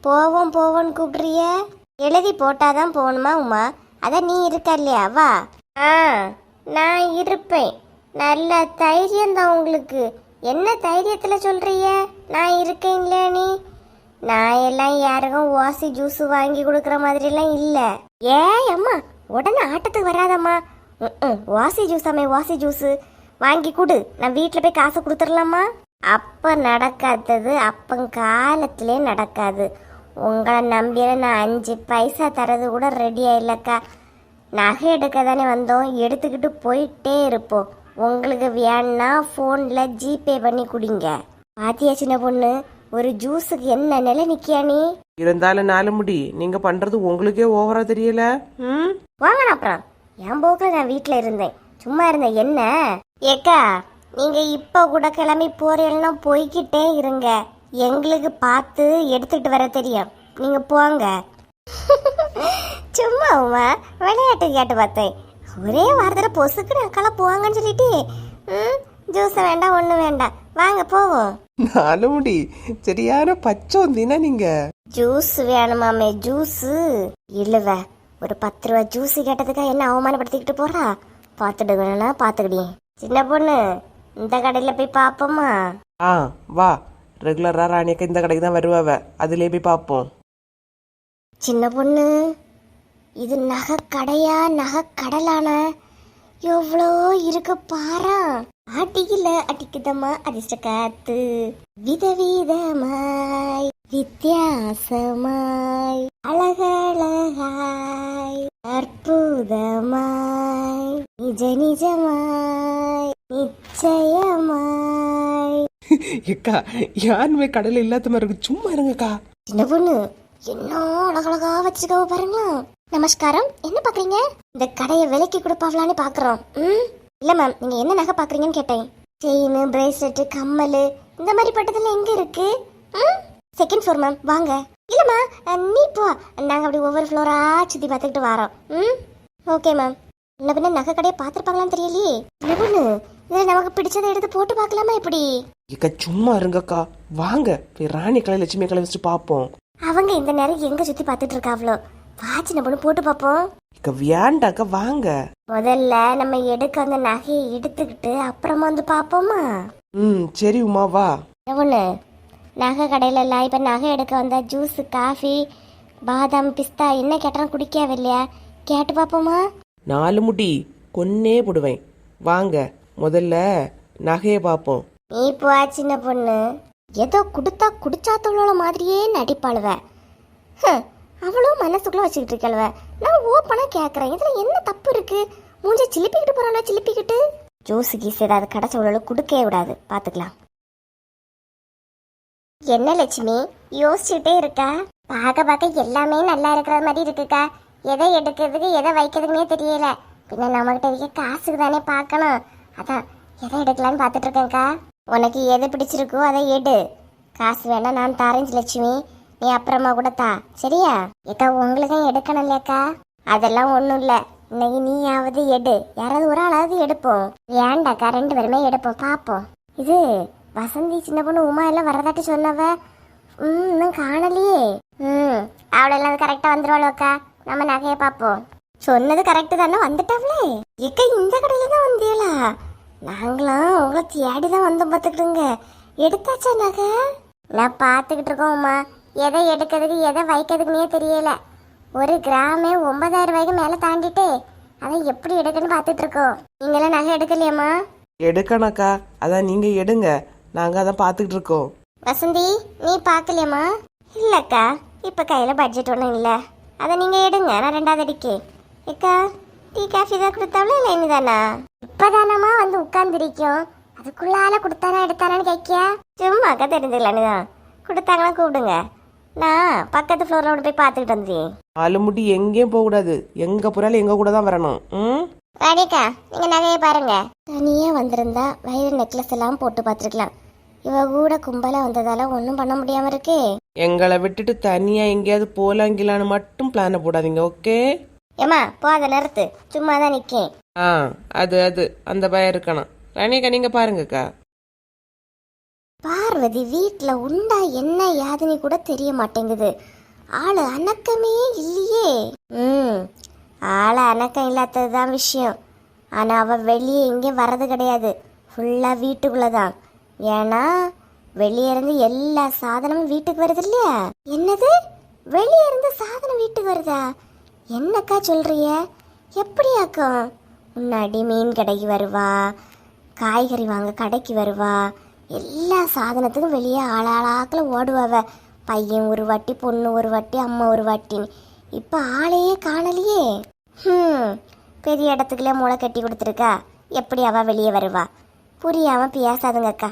Speaker 1: போவோம் போவோன்னு கூப்பிட்றிய? எழுதி போட்டாதான் போகணுமா உமா? அதான் நீ இருக்க இல்லையா, வா. நான் இருப்பேன், நல்ல தைரியம்தான் உங்களுக்கு. என்ன தைரியத்தில் சொல்றிய நான் இருக்கேன் இல்லையா? நீ நான் எல்லாம் யாருக்கும் ஓசி ஜூஸ் வாங்கி கொடுக்குற மாதிரிலாம் இல்லை. அம்மா உடனே ஆட்டத்துக்கு வராதம்மா. வாசி ஜூஸாமே, வாசி ஜூஸு வாங்கி கொடு, நான் வீட்டில் போய் காசு கொடுத்துடலாமா? அப்போ நடக்காதது அப்பங்காலத்திலே நடக்காது. உங்களை நம்பிய நான் 5 பைசா தரது கூட ரெடியாக இல்லைக்கா. நகை எடுக்க தானே வந்தோம், எடுத்துக்கிட்டு போயிட்டே இருப்போம். உங்களுக்கு வேணா ஃபோனில் ஜிபே பண்ணி குடிங்க. பாத்தியா சின்ன பொண்ணு, ஒரு ஜூஸுக்கு என்ன நிலை நிற்கியா நீ?
Speaker 4: இருந்தாலும் 4 முடி, நீங்க பண்றது உங்களுக்கே ஓவரா தெரியல.
Speaker 1: வாங்கண்ணா, அப்புறம் என் போக்கில் நான் வீட்டில் இருந்தேன், சும்மா இருந்தேன். என்ன ஏக்கா, நீங்க இப்போ கூட கிளம்பி போறீங்கன்னா போய்கிட்டே இருங்க, எங்களுக்கு பார்த்து எடுத்துக்கிட்டு வர தெரியும். நீங்க போங்க. சும்மா உமா விளையாட்டு கேட்டு பார்த்தேன், ஒரே வாரத்தில் பொசுக்குன்னு அக்காலாம் போவாங்கன்னு சொல்லிட்டு ஜூஸ் வேண்டாம் ஒன்றும் வேண்டாம், வாங்க போவோம்.
Speaker 4: 4 முடி சரியான பச்சோந்தினா நீங்க.
Speaker 1: ஜூஸ் வேணுமாமே? ஜூஸு இல்லவ, ஒரு 10 ரூபா ஜூஸ் கேட்டதுக்கா என்ன அவமானப்படுத்திக்கிட்டு போறா? பார்த்துடுவேனா? பார்த்துக்கிடியே சின்ன பொண்ணு, இந்த கடையில் போய் பார்ப்போமா?
Speaker 4: வா, ரெகுலரா ராணியக்கா இந்த கடைக்கு தான் வருவாவ, அதுலயே போய் பார்ப்போம்.
Speaker 1: சின்ன பொண்ணு, இது நகை கடையா நகை கடலான? எவ்வளோ இருக்கு பாரா. அடிக்கல அடிக்குதம்மா அதிர்ஷ்ட காத்து, விதவிதமாய் வித்தியாசமாய் அழகழகாய் அற்புதமாய் நிஜ நிஜமாய் நிச்சயமாய்.
Speaker 4: ஏக்கா, யாருமே கடல இல்லாத மாதிரி இருக்கு, சும்மா இருங்கக்கா.
Speaker 1: சின்ன பொண்ணு, என்ன அழகழகா வச்சிருக்காவ பாருங்களா. நமஸ்காரம், என்ன பாக்குறீங்க? இந்த கடையை விலைக்கு கொடுப்பாங்களான்னு பாக்குறோம். இல்ல மேம், நீங்க என்ன நகை பாக்குறீங்கன்னு கேட்டேன். செயின், பிரேஸ்லெட், கம்மல், இந்த மாதிரி பட்டதுல எங்க இருக்கு? செகண்ட் ஃப்ளோர் மேம், வாங்க. இல்லம்மா நீ போ, நாங்க அப்படி ஒவ்வொரு ஃப்ளோரா சுத்தி பார்த்துக்கிட்டு வரோம். Okay ma'am. என்ன பின்ன நகை கடையை பார்த்துருப்பாங்களான்னு தெரியலையே. என்ன பொண்ணு, இதுல நமக்கு பிடிச்சதை எடுத்து போட்டு பார்க்கலாமா எப்படி?
Speaker 4: ஏக்கா சும்மா இருங்கக்கா, வாங்க போய் ராணி கலை லட்சுமி கலை வச்சுட்டு பார்ப்போம்.
Speaker 1: அவங்க இந்த நேரம் எங்க சுத்தி பார்த்துட்டு இருக்காவளோ. வா சின்ன பொண்ணு போட்டு பார்ப்போம்.
Speaker 4: இக்க வேண்டாக்கா வாங்க.
Speaker 1: முதல்ல நம்ம எடுக்க அந்த நகையை எடுத்துக்கிட்டு அப்புறமா வந்து பார்ப்போமா?
Speaker 4: சரி உமா வா.
Speaker 1: ஒன்று நகை கடையில எல்லாம் இப்போ நகை எடுக்க வந்தா ஜூஸ் காஃபி பாதாம் பிஸ்தா என்ன கேட்டாலும் குடிக்கவே இல்லையா? கேட்டு பார்ப்போமா?
Speaker 4: 4 முடி கொன்னே போடுவேன். வாங்க முதல்ல நகையை பார்ப்போம்.
Speaker 1: நீ போ சின்ன பொண்ணு. ஏதோ கொடுத்தா குடிச்சாத்தவளோட மாதிரியே நடிப்பாளுவ. அவளும் மனசுக்குள்ள வச்சுக்கிட்டு இருக்கல்வ. நான் ஓப்பனா கேட்குறேன், இதுல என்ன தப்பு இருக்கு? மூஞ்ச சிலிப்பிக்கிட்டு போறாளா சிலிப்பிக்கிட்டு. ஜூஸ் கீஸ் ஏதாவது கடைச்சவளோ கொடுக்கவே விடாது, பார்த்துக்கலாம். என்ன லட்சுமி யோசிச்சுட்டே இருக்கா? பார்க்க பார்க்க எல்லாமே நல்லா இருக்கிற மாதிரி இருக்குக்கா. எதை எடுக்கிறதுக்கு எதை வைக்கிறதுக்குனே தெரியல. பின்ன நம்மகிட்ட இருக்க காசுக்கு தானே பார்க்கணும். அதான் எதை எடுக்கலான்னு பார்த்துட்டு இருக்கேன்க்கா. உனக்கு எது பிடிச்சிருக்கோ அதை எடு. காசு வேணா நான் தரேன் லட்சுமி, நீ அப்புறமா கூட தா, சரியா? ஏக்கா உங்களுக்கும் எடுக்கணும் இல்லையாக்கா? அதெல்லாம் ஒன்றும் இல்லை, இன்னைக்கு நீயாவது எடு, யாராவது ஒரு ஆளாவது எடுப்போம். ஏண்டாக்கா 2 பேருமே எடுப்போம், பார்ப்போம். இது வசந்தி சின்ன பொண்ணு உமா எல்லாம் வரதாட்டி சொன்னவ இன்னும் காணலையே. அவளெல்லாம் கரெக்டாக வந்துருவாளோக்கா. நம்ம நகையை பார்ப்போம். சொன்னது கரெக்டு தானே, வந்துட்டாங்களே. ஏக்கா இந்த கடையில தான் வந்தியலா? நாங்களாம் உங்களை தேடி தான் வந்தோம் பார்த்துக்கிட்டுங்க. எடுத்தாச்சா நகை? நான் பார்த்துக்கிட்டு இருக்கோம் உமா. எதை எடுக்கிறதுக்கு எதை வைக்கிறதுக்குனே தெரியல. 1 கிராமே 9,000 ரூபாய்க்கு மேலே தாண்டிட்டே. அதை எப்படி எடுக்கன்னு பார்த்துட்டு இருக்கோம். நீங்களாம் நகை எடுக்கலையாம்மா?
Speaker 4: எடுக்கணக்கா, அதான் நீங்க எடுங்க, நாங்க அதான் பார்த்துக்கிட்டு இருக்கோம்.
Speaker 1: வசந்தி நீ பார்க்கலையாம்மா? இல்லைக்கா, இப்போ கையில் பட்ஜெட் ஒன்றும் இல்லை. அதை நீங்கள் எடுங்க, நான் 2வது அடிக்கே. ஏக்கா டீ காஃபி தான் கொடுத்தாலும் இல்லை இனிதானா? இப்போதானம்மா வந்து உட்காந்துருக்கோம், அதுக்குள்ளால கொடுத்தானா எடுத்தானான்னு கேட்கியா? சும்மா அக்கா தெரிஞ்சுக்கலான்னு தான். கொடுத்தாங்களா கூப்பிடுங்க, நான் பக்கத்து ஃப்ளோரில் கொண்டு போய் பார்த்துக்கிட்டு வந்துடுறேன்.
Speaker 4: 4 முடி எங்கேயும் போகக்கூடாது, எங்க போறாலும் எங்க கூட தான் வரணும்.
Speaker 1: ராணிக்கா நீங்கள் நகையை பாருங்க. தனியாக வந்திருந்தா வயிறு நெக்லஸ் எல்லாம் போட்டு பார்த்துருக்கலாம். இவ கூட கும்பலாக வந்ததால ஒன்றும் பண்ண முடியாமல் இருக்கே.
Speaker 4: எங்களை விட்டுட்டு தனியா எங்கேயாவது போலாங்கிலான்னு மட்டும் பிளான போடாதீங்க, ஓகே?
Speaker 1: ஏம்மா போ, அதை நிறுத்து, சும்மா தான் நிற்கேன்.
Speaker 4: அது அந்த பயம் இருக்கணும். ரணிகா நீங்க பாருங்கக்கா.
Speaker 1: பார்வதி வீட்டில் உண்டா என்ன யாதுன்னு கூட தெரிய மாட்டேங்குது. ஆளு அணக்கமே இல்லையே. ஆளை அணக்கம் இல்லாதது தான் விஷயம். ஆனால் அவள் வெளியே எங்கேயும் வர்றது கிடையாது, ஃபுல்லாக வீட்டுக்குள்ளே தான். ஏன்னா வெளியே இருந்து எல்லா சாதனமும் வீட்டுக்கு வருது இல்லையா? என்னது வெளியே இருந்து சாதனம் வீட்டுக்கு வருதா? என்னக்கா சொல்றிய? எப்படியாக்கும்? முன்னாடி மீன் கடைக்கு வருவா, காய்கறி வாங்க கடைக்கு வருவா, எல்லா சாதனத்துக்கும் வெளியே ஆளாளாக்கில் ஓடுவாவ. பையன் ஒரு வாட்டி, பொண்ணு ஒரு வாட்டி, அம்மா ஒரு வாட்டின்னு. இப்போ ஆளையே காணலையே. பெரிய இடத்துக்குள்ளே மூளை கட்டி கொடுத்துருக்கா, எப்படி அவள் வெளியே வருவா? புரியாமல் பேசாதுங்கக்கா,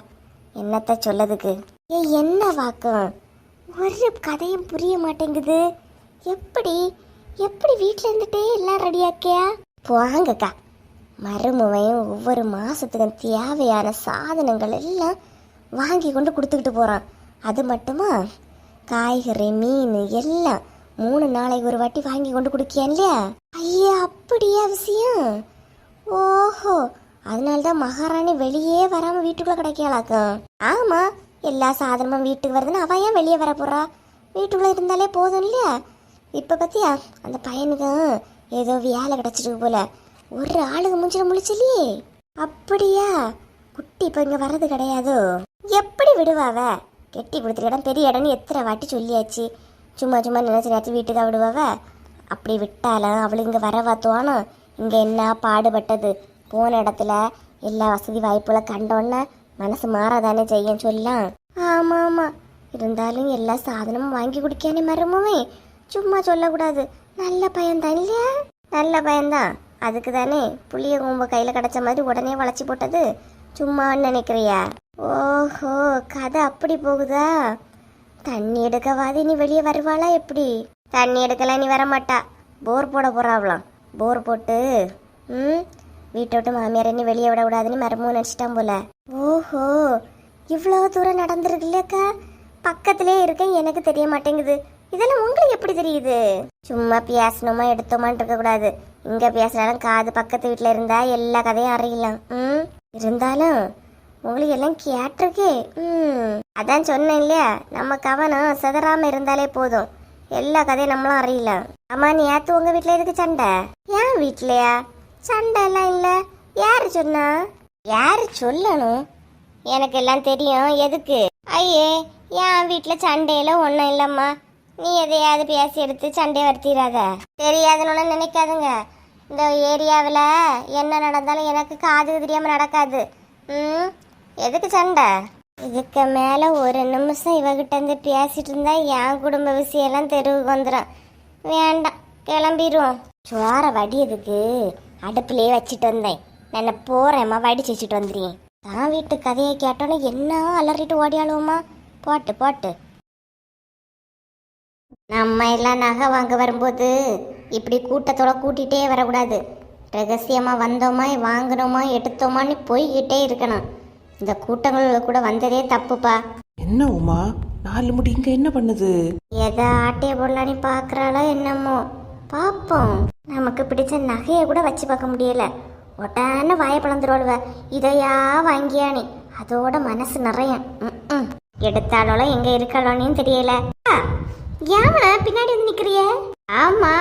Speaker 1: என்னத்த சொல்லதுக்கு? என்ன வாக்கும்? ஒரு கதையும் புரிய மாட்டேங்குது. எப்படி எப்படி வீட்டில் இருந்துட்டே எல்லாம் ரெடியாக்கியா? போங்கக்கா, மருமவையும் ஒவ்வொரு மாதத்துக்கும் தேவையான சாதனங்கள் எல்லாம் வாங்கி கொண்டு கொடுத்துக்கிட்டு போகிறான். அது மட்டுமா, காய்கறி மீன் எல்லாம் 3 நாளைக்கு ஒரு வாட்டி வாங்கி கொண்டு கொடுக்கியான் இல்லையா? ஐயா அப்படியா விஷயம்? ஓஹோ, அதனால்தான் மகாராணி வெளியே வராமல் வீட்டுக்குள்ளே கிடைக்கலாக்கும். ஆமாம், எல்லா சாதனமும் வீட்டுக்கு வருதுன்னு அவன் ஏன் வெளியே வர போகிறா? வீட்டுக்குள்ளே இருந்தாலே போதும் இல்லையா? இப்போ பற்றியா அந்த பையனுக்கு ஏதோ வேலை கிடச்சிருக்கு போல. ஒரு ஆளுக்கு மூஞ்சில முழிச்சிலையே. அப்படியா? குட்டி இப்போ இங்கே வர்றது கிடையாதோ? எப்படி விடுவாவ? கெட்டி கொடுத்துருக்க இடம் பெரிய இடம்னு எத்தனை வாட்டி சொல்லியாச்சு. சும்மா சும்மா நினைச்ச நேரத்து வீட்டுக்கு விடுவாவ? அப்படி விட்டாலும் அவளுக்கு இங்கே வரவா தோணும்? இங்கே என்ன பாடுபட்டது? போன இடத்துல எல்லா வசதி வாய்ப்புகளை கண்டோன்னே மனசு மாறாதானே செய்யும் சொல்லலாம். ஆமாம் ஆமாம், இருந்தாலும் எல்லா சாதனமும் வாங்கி குடிக்கானே மருமவே. சும்மா சொல்லக்கூடாது. நல்ல பையன்தான் இல்லையா? நல்ல பையன்தான், அதுக்கு தானே புளிய கொம்பு கையில் கிடச்ச மாதிரி உடனே வளைச்சி போட்டது. சும்மான்னு நினைக்கிறியா? ஓஹோ, கதை அப்படி போகுதா? தண்ணி எடுக்கவாது நீ வெளியே வருவாளா எப்படி? தண்ணி எடுக்கலாம் நீ வரமாட்டா, போர் போட போறாவலாம். போர் போட்டு வீட்டை விட்டு மாமியார் என்ன வெளியே விட விடாதுன்னு மரமும் நினச்சிட்டான் போல. ஓஹோ, இவ்வளோ தூரம் நடந்துருக்கு இல்லையாக்கா? பக்கத்திலே இருக்கேன், எனக்கு தெரிய மாட்டேங்குது. இதெல்லாம் உங்களுக்கு எப்படி தெரியுது? சும்மா பேசணுமா எடுத்தோமான்னு இருக்கக்கூடாது. இங்கே பேசினாலும் காது பக்கத்து வீட்டில் இருந்தால் எல்லா கதையும் அறியலாம். இருந்தாலும் உங்களுக்கு எல்லாம் கேட்டிருக்கு. அதான் சொன்னேன் இல்லையா, நம்ம கவனம் சிதறாம இருந்தாலே போதும், எல்லா கதையும் நம்மளும் அறியல. அம்மா நேத்து உங்க வீட்டுல எதுக்கு சண்டை? ஏன் வீட்லயா சண்டை எல்லாம் இல்ல. யாரு சொன்னா? யாரு சொல்லணும்? எனக்கு எல்லாம் தெரியும். எதுக்கு? ஐயே, என் வீட்டுல சண்டையில ஒன்றும் இல்லம்மா. நீ எதையாவது பேசி எடுத்து சண்டையை வருத்திடாத. தெரியாதுன்னு நினைக்காதுங்க. இந்த ஏரியாவில் என்ன நடந்தாலும் எனக்கு காது தெரியாம நடக்காது. எதுக்கு சண்டை? இதுக்கு மேல ஒரு நிமிஷம் இவகிட்ட இருந்து பேசிட்டு இருந்தா என் குடும்ப விஷயம் எல்லாம் தெருவுக்கு வந்துடும். வேண்டாம், கிளம்பிடுவோம். சோற வடியதுக்கு அடுப்புலயே வச்சுட்டு வந்தேன். நான் போறேம்மா, வடிச்சு வச்சுட்டு வந்துடுறேன். தான் வீட்டு கதையை கேட்டோன்னே என்ன அலறிட்டு ஓடியாளுவோமா. போட்டு போட்டு நம்ம எல்லாம் நகை வாங்க வரும்போது இப்படி கூட்டத்தோட கூட்டிகிட்டே வரக்கூடாது. ரகசியமாக வந்தோமா வாங்கினோமா எடுத்தோமான்னு போய்கிட்டே இருக்கணும். இந்த கூட்டங்கள் கூட வந்ததே தப்புப்பா.
Speaker 4: என்ன உமா, 4 முடி இங்க என்ன பண்ணுது?
Speaker 1: எதை ஆட்டைய போடலான்னு பார்க்குறாளோ என்னமோ, பார்ப்போம். நமக்கு பிடிச்ச நகையை கூட வச்சு பார்க்க முடியல. ஒட்டான வாயை பழந்துருவாளுவ. இதையா வாங்கியானே அதோட மனசு நிறைய. எடுத்தாலோ எங்க இருக்காளோன்னு தெரியல. யாவன பின்னாடி வந்து நிக்கிறிய? ஆமா,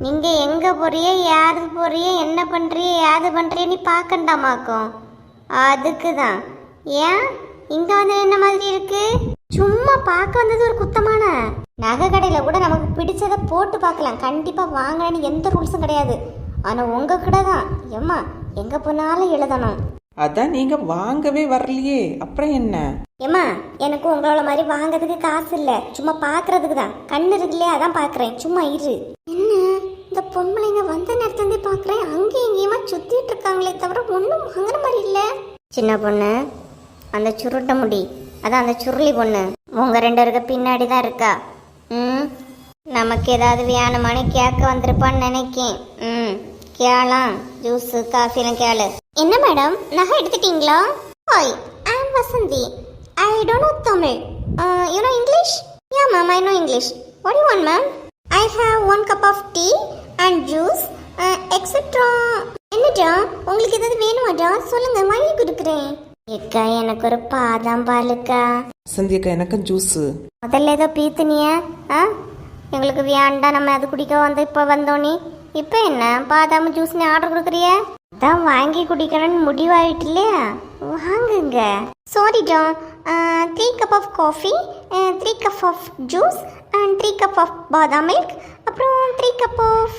Speaker 1: நீங்க எங்க போறிய, யாரு போறிய, என்ன பண்றிய, யாது பண்றிய நீ பார்க்கண்டாமாக்கும். அதுக்குதான். ஏன் இங்க வந்து என்ன மாதிரி இருக்கு? சும்மா பார்க்க வந்தது ஒரு குத்தமான. நகை கடையில கூட நமக்கு பிடிச்சதை போட்டு பார்க்கலாம், கண்டிப்பா வாங்கலான்னு எந்த ரூல்ஸும் கிடையாது. ஆனா உங்க கடை தான் ஏம்மா, எங்க போனாலும் எழுதணும்.
Speaker 4: அதான் நீங்க வாங்கவே வரலையே, அப்புறம் என்ன?
Speaker 1: ஏம்மா, எனக்கு உங்களோட மாதிரி வாங்கிறதுக்கு காசு இல்லை, சும்மா பார்க்கறதுக்கு தான். கண்ணு இருக்கு இல்லையா, அதான் பார்க்குறேன். சும்மா இரு. என்ன இந்த பொம்பளைங்க வந்த நேரத்துலேருந்தே பார்க்குறேன், அங்கேயும் இங்கேயுமா சுற்றிட்டு இருக்காங்களே தவிர ஒன்றும் வாங்குற மாதிரி இல்லை. சின்ன பொண்ணு, அந்த சுருட்ட முடி, அதான் அந்த சுருளி பொண்ணு உங்க 2 பேருக்கு பின்னாடி தான் இருக்கா. நமக்கு ஏதாவது வேணுமானு கேட்க வந்திருப்பான்னு நினைக்கேன். கேளாம், ஜூஸு காஃபிலாம் கேளு. என்ன மேடம், நகை எடுத்துட்டீங்களா? Hi, I am Vasanthi. I don't know Tamil. You know English? Yeah, ma'am, I know English. What do you want, ma'am? I have 1 cup of tea and juice, etc. என்னடா, உங்களுக்கு ஏதாவது வேணுமாடா? சொல்லுங்க, வாங்கி கொடுக்குறேன். ஏக்கா, எனக்கு ஒரு பாதாம் பாலுக்கா.
Speaker 4: சந்தியக்கா, எனக்கும் ஜூஸ்.
Speaker 1: முதல்ல ஏதோ பீத்துனிய, எங்களுக்கு வேண்டாம், நம்ம அது குடிக்க வந்து இப்போ வந்தோனே. இப்போ என்ன பாதாம் ஜூஸ்னு ஆர்டர் கொடுக்குறிய? அதான் வாங்கி குடிக்கணும்னு முடிவாயிட்டு இல்லையா, வாங்குங்க. சாரி டா, 3 cup of coffee, 3 cup of juice and 3 cup of பாதாம் மில்க், அப்புறம் 3 cup of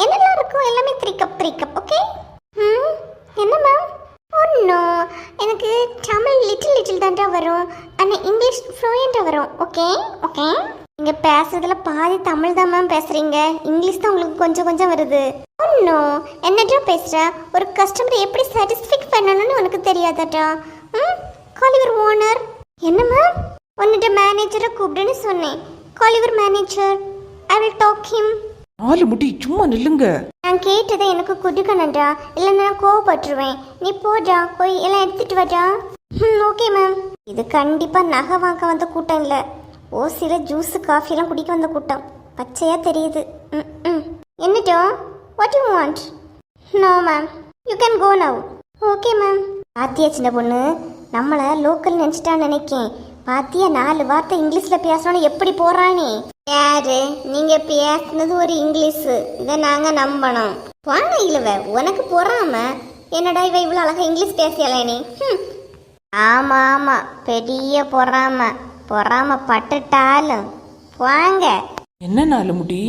Speaker 1: என்னெல்லாம் இருக்கும் எல்லாமே 3 cup. ஓகே? என்ன மேம்? ஒன்றும் எனக்கு தமிழ் லிட்டில் தான்டா வரும், ஆனால் இங்கிலீஷ் ஃப்ளூயண்ட்டாக வரும். Okay okay. நீங்கள் பேசுறதுல பாதி தமிழ் தான் மேம் பேசுகிறீங்க, இங்கிலீஷ் தான் உங்களுக்கு கொஞ்சம் கொஞ்சம் வருது. ஒன்றும் என்னடா பேசுகிற, ஒரு கஸ்டமரை எப்படி சாட்டிஸ்ஃபை பண்ணணும்னு உனக்கு தெரியாதாட்டா? Call your owner. என்ன மேம்? உன்னிட்ட மேனேஜரை கூப்பிடுன்னு சொன்னேன். Call your manager, I will talk him.
Speaker 4: 4 முடி, சும்மா நில்லுங்க.
Speaker 1: நான் கேட்டதை எனக்கு கொடுக்கணும்டா, இல்லை நான் கோவப்பட்டுருவேன். நீ போடா, போய் எல்லாம் எடுத்துட்டு வாடா. Okay ma'am. இது கண்டிப்பாக நகை வாங்க வந்த கூட்டம் இல்லை, ஓசியில் ஜூஸு காஃபிலாம் குடிக்க வந்த கூட்டம். பச்சையாக தெரியுது. என்னடா, what you want? No ma'am, you can go now. Okay ma'am. பாத்தியா சின்ன பொண்ணு, நம்மளை லோக்கல் நினச்சிட்டான்னு நினைக்கேன். பாத்தியா 4 வார்த்தை இங்கிலீஷில் பேசணும்னு எப்படி போகிறானே. யாரு நீங்கள் பேசுனது ஒரு இங்கிலீஷு, இதை நாங்கள் நம்பணும். வாங்க இழுவ, உனக்கு பொறாம. என்னடா இவ இவ்வளோ அழகாக இங்கிலீஷ் பேசியலே நீ? ஆமாம் ஆமாம், பெரிய பொறாம பட்டுட்டாலும் வாங்க.
Speaker 4: என்ன 4 முடி,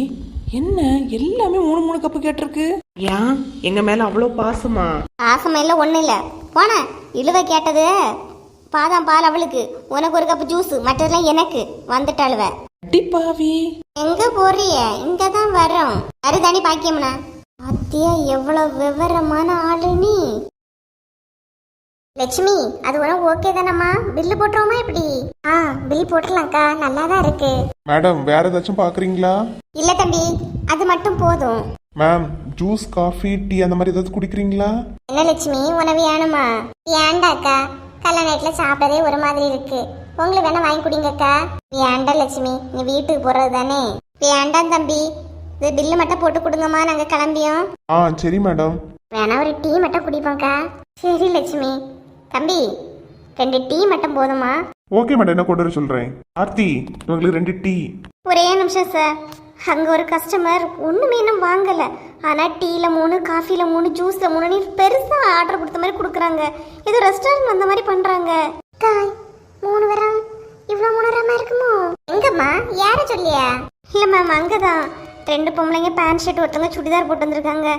Speaker 4: என்ன எல்லாமே 3 கப்பு கேட்டிருக்கு? ஏன் எங்க மேல அவ்வளோ பாசமா?
Speaker 1: பாசமா இல்லை, ஒன்றும் இல்லை. போன இழுவ கேட்டது பாதாம் பால் அவளுக்கு, உனக்கு 1 கப்பு ஜூஸ், மற்றதெல்லாம் எனக்கு. வந்துட்டாளுவ.
Speaker 4: அடிப்பாவி,
Speaker 1: எங்க போறிய? இங்க தான் வரோம். அருதானி பாக்கியம்னா. அத்தியா எவ்வளவு விவரமான ஆளு நீ. லட்சுமி, அது உனக்கு ஓகே தானம்மா? பில்லு போட்டுருவோமா எப்படி? பில் போட்டுடலாம்க்கா, நல்லா தான் இருக்கு.
Speaker 2: மேடம், வேற ஏதாச்சும் பார்க்குறீங்களா?
Speaker 1: இல்ல தம்பி, அது மட்டும் போதும்.
Speaker 2: மேம், ஜூஸ் காஃபி டீ அந்த மாதிரி ஏதாச்சும் குடிக்கிறீங்களா?
Speaker 1: என்ன லட்சுமி, உனக்கு வேணுமா? ஏண்டாக்கா, கல்யாணத்துல சாப்பிடறதே ஒரு மாதிரி இருக்கு, உங்களுக்கு வேணா வாங்கி குடிங்கக்கா. வேண்டா லட்சுமி, நீ வீட்டுக்கு போறது தானே. வேண்டாம் தம்பி, இது பில்லு மட்டும் போட்டு கொடுங்கம்மா, நாங்க கிளம்பியோம்.
Speaker 2: சரி மேடம்.
Speaker 1: வேணா ஒரு டீ மட்டும் குடிப்போம்க்கா. சரி லட்சுமி, தம்பி 2 டீ மட்டும் போதுமா?
Speaker 2: ஓகே மேடம், என்ன கொண்டு வர சொல்கிறேன். ஆர்த்தி, இவங்களுக்கு 2 டீ.
Speaker 1: ஒரே நிமிஷம் சார். அங்கே ஒரு கஸ்டமர் ஒன்றுமே இன்னும் வாங்கலை. ஆனால் டீயில் 3, காஃபியில் 3, ஜூஸில் 3 பெருசாக ஆர்டர் கொடுத்த மாதிரி கொடுக்குறாங்க. ஏதோ ரெஸ்டாரண்ட் வந்த மாதிரி பண்ணுறாங்க. தாய் 3 வரம் இவ்வளோ 3 வரமா இருக்குமோ? எங்கம்மா, யாரை சொல்லியா? இல்லை மேம், அங்கே தான் 2 பொம்பளைங்க பேண்ட் ஷர்ட், ஒருத்தவங்க சுடிதார் போட்டு வந்திருக்காங்க.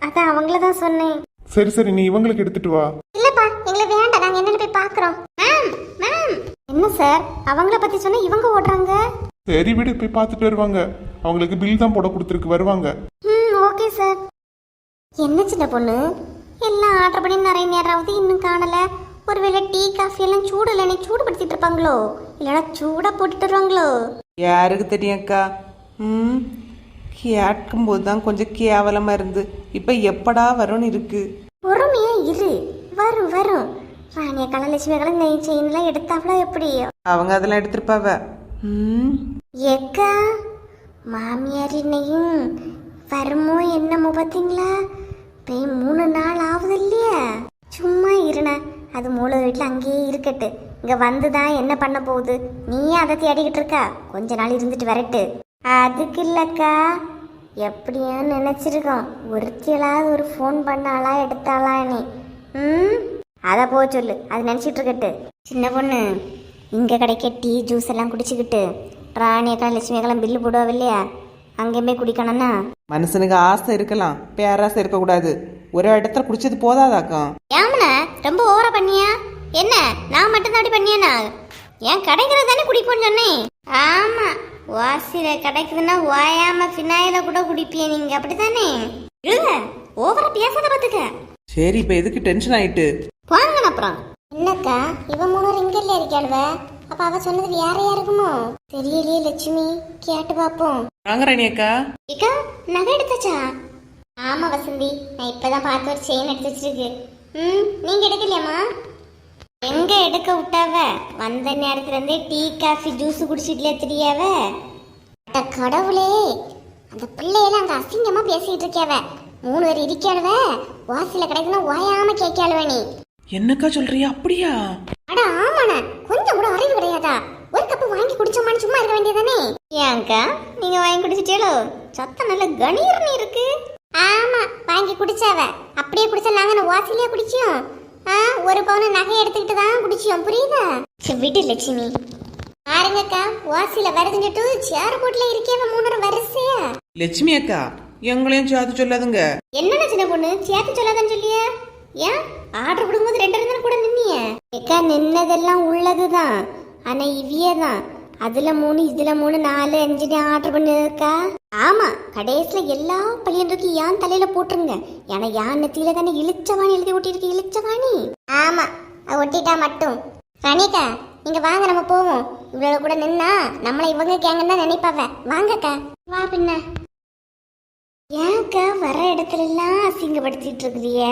Speaker 1: அதான் அவங்கள தான் சொன்னேன்.
Speaker 2: சரி சரி, நீ இவங்களுக்கு எடுத்துட்டு வா.
Speaker 1: இல்லப்பா, எங்களுக்கு வேண்டாம், நாங்கள் என்னென்னு போய் பார்க்குறோம். Ma'am ma'am. என்ன சார், அவங்கள பற்றி சொன்னால் இவங்க ஓடுறாங்க.
Speaker 2: சரி விடு, போய் பார்த்துட்டு வருவாங்க. அவங்களுக்கு பில் தான் போட கொடுத்துருக்கு, வருவாங்க.
Speaker 1: Okay sir. என்ன சின்ன பொண்ணு, எல்லாம் ஆர்டர் பண்ணி நிறைய நேரம் ஆகுது, இன்னும் காணலை. ஒருவேளை டீ காஃபி எல்லாம் சூடு இல்லை, நீ சூடுபடுத்திட்டு இருப்பாங்களோ, இல்லைன்னா சூடாக போட்டுட்டு வருவாங்களோ?
Speaker 4: யாருக்கு தெரியும் அக்கா? கேட்கும்போது தான் கொஞ்சம் கேவலமாக இருந்து இப்போ எப்படா வரும்னு இருக்கு.
Speaker 1: பொறுமையா இரு, வரும் வரும். ராணிய கலலட்சுமி கலை நெய் செயின்லாம் எடுத்தாவளா எப்படி?
Speaker 4: அவங்க அதெல்லாம் எடுத்திருப்பாவ.
Speaker 1: ஏக்கா, மாமியாரினையும் வருமோ என்னமோ பார்த்தீங்களா? போய் 3 நாள் ஆகுது இல்லையா? சும்மா இருண்ணா, அது மூளை வீட்டில் அங்கேயே இருக்கட்டு. இங்கே வந்து தான் என்ன பண்ண போகுது? நீயே அதை தேடிக்கிட்டு இருக்கா? கொஞ்ச நாள் இருந்துட்டு வரட்டு. அதுக்கு இல்லைக்கா, எப்படியா நினச்சிருக்கோம், ஒருத்தியலாவது ஒரு ஃபோன் பண்ணாளா எடுத்தாளா நீ? அதை போக சொல்லு, அது நினச்சிட்டு இருக்கட்டு. சின்ன பொண்ணு, இங்கே கிடைக்க டீ ஜூஸ் எல்லாம் குடிச்சுக்கிட்டு ராணியக்கா லட்சுமியக்கெல்லாம் பில்லு போடுவா இல்லையா? அங்கேயுமே குடிக்கணும்னா
Speaker 4: மனுஷனுக்கு ஆசை இருக்கலாம், பேராசை இருக்கக்கூடாது. ஒரு இடத்துல குடிச்சது போதாதாக்கா?
Speaker 1: ஏமண்ணா ரொம்ப ஓவரா பண்ணியா? என்ன நான் மட்டும்தான் அப்படி பண்ணியானா? ஏன் கிடைக்கிறது தானே குடிப்போன்னு சொன்னேன். ஆமா, வாசியில கிடைக்குதுன்னா ஓயாம ஃபினாயில கூட குடிப்பிய நீங்க, அப்படித்தானே? இல்ல, ஓவரா பேசாத பாத்துக்க.
Speaker 4: சரி, இப்போ எதுக்கு டென்ஷன் ஆயிட்டு?
Speaker 1: வாங்க அப்புறம். என்னக்கா, இவ 3 இங்க இல்ல இருக்காளுவ? அப்ப அவ சொன்னது வேற யாருக்குமோ தெரியலையே. லட்சுமி, கேட்டு பாப்போம்.
Speaker 4: வாங்க ராணி அக்கா.
Speaker 1: இக்கா, நகை எடுத்தாச்சா? ஆமா வசந்தி, நான் இப்பதான் பார்த்து ஒரு செயின் எடுத்து வச்சிருக்கு. நீங்க எடுக்கலையாமா? எங்க எடுக்க விட்டாவ? வந்த நேரத்துல இருந்தே டீ காஃபி ஜூஸ் குடிச்சிட்டுல தெரியாவ. கடவுளே, அந்த பிள்ளையெல்லாம் அங்க அசிங்கமா பேசிட்டு இருக்காவ. 3 பேர் இருக்காளுவ, வாசில கிடைக்குன்னா ஓயாம கேட்காளுவ. நீ
Speaker 4: என்னக்கா சொல்றியா? அப்படியா?
Speaker 1: அட ஆமாண்ணா, கொஞ்சம் கூட அறிவு கிடையாதா? ஒரு கப்பு வாங்கி குடிச்சோமான்னு சும்மா இருக்க வேண்டியதானே? ஏன்க்கா, நீங்க வாங்கி குடிச்சிட்டீங்களோ? சத்தம் நல்ல கணீர்னு இருக்கு. ஆமா, வாங்கி குடிச்சாவ. அப்படியே குடிச்சா நாங்க வாசிலேயே குடிச்சோம். ஒரு பவுன் நகை எடுத்துக்கிட்டு தான் குடிச்சோம், புரியுதா? விடு லட்சுமி. பாருங்கக்கா, வாசில வருதுங்கிட்டு சேர் போட்டுல இருக்கேவ 3 வரிசையா.
Speaker 4: லட்சுமி அக்கா, எங்களையும் சேர்த்து சொல்லாதுங்க.
Speaker 1: என்னன்னா சின்ன பொண்ணு, சேர்த்து சொல்லாதான்னு சொல்லிய? ஏன் ஆர்டர் கொடுக்கும்போது 2 இருந்தாலும் கூட நின்னிய? ஏக்கா, நின்னதெல்லாம் உள்ளதுதான், ஆனா இவியதான் அதுல 3 இதுல 3 4 5 ஆர்டர் பண்ணிருக்கா. ஆமா, கடைசியில எல்லா பள்ளியன்றைக்கு யான் தலையில போட்டுருங்க. ஏன்னா யான் நெத்தியில தானே இழிச்சவாணி எழுதி ஒட்டிருக்கு. இழிச்சவாணி. ஆமா, ஒட்டிட்டா மட்டும். ரணிகா, நீங்க வாங்க, நம்ம போவோம். இவ்வளவு கூட நின்னா நம்மள இவங்க கேங்கன்னு தான் நினைப்பாவ. வாங்கக்கா, வா. பின்ன ஏன்க்கா வர இடத்துல எல்லாம் அசிங்கப்படுத்திட்டு இருக்குதிய?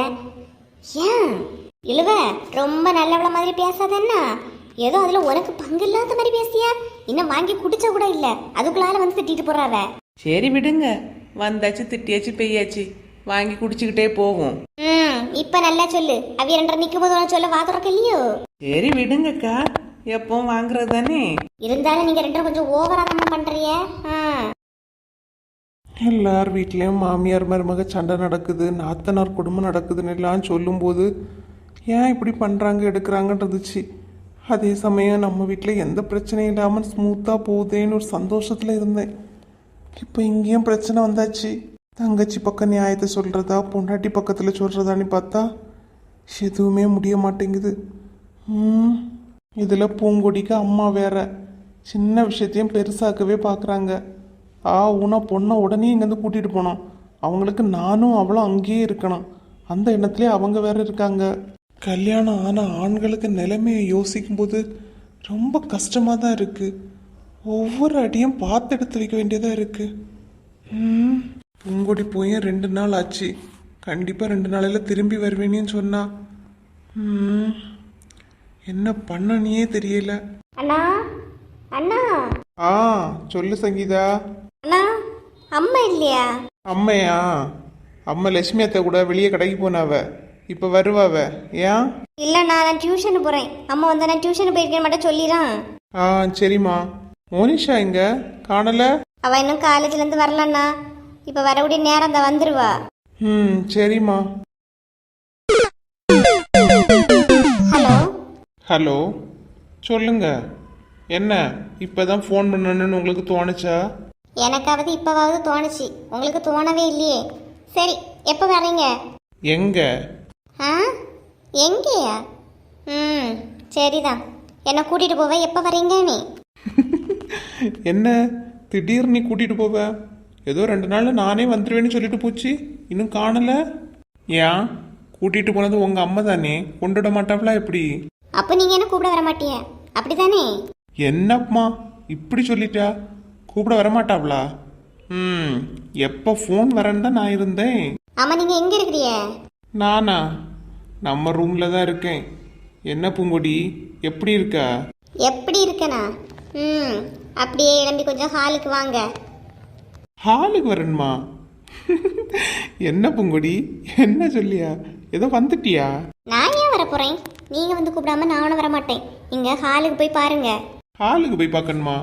Speaker 1: ஏன் இழுவ ரொம்ப நல்லவள மாதிரி பேசாதன்னா? ஏதோ அதுல உனக்கு பங்கு இல்லாத மாதிரி பேசியா? இன்னும் வாங்கி குடிச்ச கூட இல்ல, அதுக்குள்ளால வந்து திட்டிட்டு போறாவ.
Speaker 4: சரி விடுங்க, வந்தாச்சு திட்டியாச்சு பெய்யாச்சு, வாங்கி குடிச்சுக்கிட்டே போவோம்.
Speaker 1: இப்ப நல்லா சொல்லு. அவிய 2 நிக்கும் போது உனக்கு சொல்ல வாதுறக்க இல்லையோ?
Speaker 4: சரி விடுங்கக்கா, எப்பவும் வாங்குறது தானே.
Speaker 1: இருந்தாலும் நீங்க 2 கொஞ்சம் ஓவரா தான் பண்றிய.
Speaker 2: எல்லார் வீட்லேயும் மாமியார் மருமக சண்டை நடக்குது, நாத்தனார் குடும்பம் நடக்குதுன்னு எல்லாம் சொல்லும்போது ஏன் இப்படி பண்ணுறாங்க எடுக்கிறாங்கன்னு இருந்துச்சு. அதே சமயம் நம்ம வீட்டில் எந்த பிரச்சனையும் இல்லாமல் ஸ்மூத்தாக போகுதேன்னு ஒரு சந்தோஷத்தில் இருந்தேன். இப்போ இங்கேயும் பிரச்சனை வந்தாச்சு. தங்கச்சி பக்கம் நியாயத்தை சொல்கிறதா, பொண்டாட்டி பக்கத்தில் சொல்கிறதான்னு பார்த்தா எதுவுமே முடிய மாட்டேங்குது. இதில் பூங்கொடிக்கு அம்மா வேற சின்ன விஷயத்தையும் பெருசாக்கவே பார்க்குறாங்க. ஊனா பொண்ணை உடனே இங்கேருந்து கூட்டிகிட்டு போனோம். அவங்களுக்கு நானும் அவளும் அங்கேயே இருக்கணும், அந்த எண்ணத்துலேயே அவங்க வேற இருக்காங்க. கல்யாணம் ஆனால் ஆண்களுக்கு நிலைமையை யோசிக்கும்போது ரொம்ப கஷ்டமாக தான் இருக்குது. ஒவ்வொரு அடியும் பார்த்து எடுத்து வைக்க வேண்டியதாக இருக்குது. பூங்கொடி போய் 2 நாள் ஆச்சு. கண்டிப்பாக 2 நாளையில் திரும்பி வருவேன்னு சொன்னா. என்ன பண்ணனே தெரியல.
Speaker 1: அண்ணா அண்ணா.
Speaker 2: சொல்லு சங்கீதா.
Speaker 1: அண்ணா, அம்மா இல்லையா?
Speaker 2: அம்மையா? அம்மா லட்சுமி அத்தை கூட வெளியே கடைக்கு போனாவ. இப்போ வருவாவ ஏன்?
Speaker 1: இல்லை நான் டியூஷனு போகிறேன். அம்மா வந்தா நான் டியூஷனு போயிருக்கேன்னு மட்டும் சொல்லிடான்.
Speaker 2: ஆ சரிம்மா. மோனிஷா எங்க காணல?
Speaker 1: அவள் இன்னும் காலேஜ்லேருந்து வரலண்ணா. இப்போ வரக்கூடிய நேரம் தான் வந்துடுவா.
Speaker 2: சரிம்மா.
Speaker 1: ஹலோ
Speaker 2: ஹலோ சொல்லுங்க. என்ன இப்பதான் ஃபோன் பண்ணணும்னு உங்களுக்கு தோணுச்சா?
Speaker 1: எனக்காவது இப்போவாவது தோணுச்சு, உங்களுக்கு தோணவே இல்லையே. சரி, எப்போ வரீங்க?
Speaker 2: எங்க?
Speaker 1: ஆ எங்கேயா? சரிதான். என்னை கூட்டிகிட்டு போவ. எப்போ வரீங்க நீ?
Speaker 2: என்ன திடீர்னு நீ கூட்டிட்டு போவ? ஏதோ 2 நாள்ல நானே வந்துடுவேன்னு சொல்லிட்டு போச்சு, இன்னும் காணல. ஏன் கூட்டிட்டு போனது உங்க அம்மா தானே, கொண்டுட மாட்டாங்களா எப்படி?
Speaker 1: அப்போ நீங்கள் என்ன கூப்பிட வர மாட்டீங்க அப்படிதானே?
Speaker 2: என்னம்மா இப்படி சொல்லிட்டா? கூப்பிட வரமாட்டாவளா? எப்போ ஃபோன் வரேன்னு தான் நான் இருந்தேன்.
Speaker 1: ஆமாம், நீங்கள் எங்கே இருக்கிறீங்க?
Speaker 2: நானா நம்ம ரூம்ல தான் இருக்கேன். என்ன பூங்கொடி எப்படி இருக்கா?
Speaker 1: எப்படி இருக்கனா? அப்படியே கிளம்பி கொஞ்சம் ஹாலுக்கு வாங்க.
Speaker 2: ஹாலுக்கு வரணுமா? என்ன பூங்கொடி என்ன சொல்லியா? ஏதோ வந்துட்டியா?
Speaker 1: நான் ஏன் வர போகிறேன்? நீங்கள் வந்து கூப்பிடாம நானும் வர மாட்டேன். நீங்கள் ஹாலுக்கு போய் பாருங்க.
Speaker 2: ஹாலுக்கு போய் பார்க்கணுமா?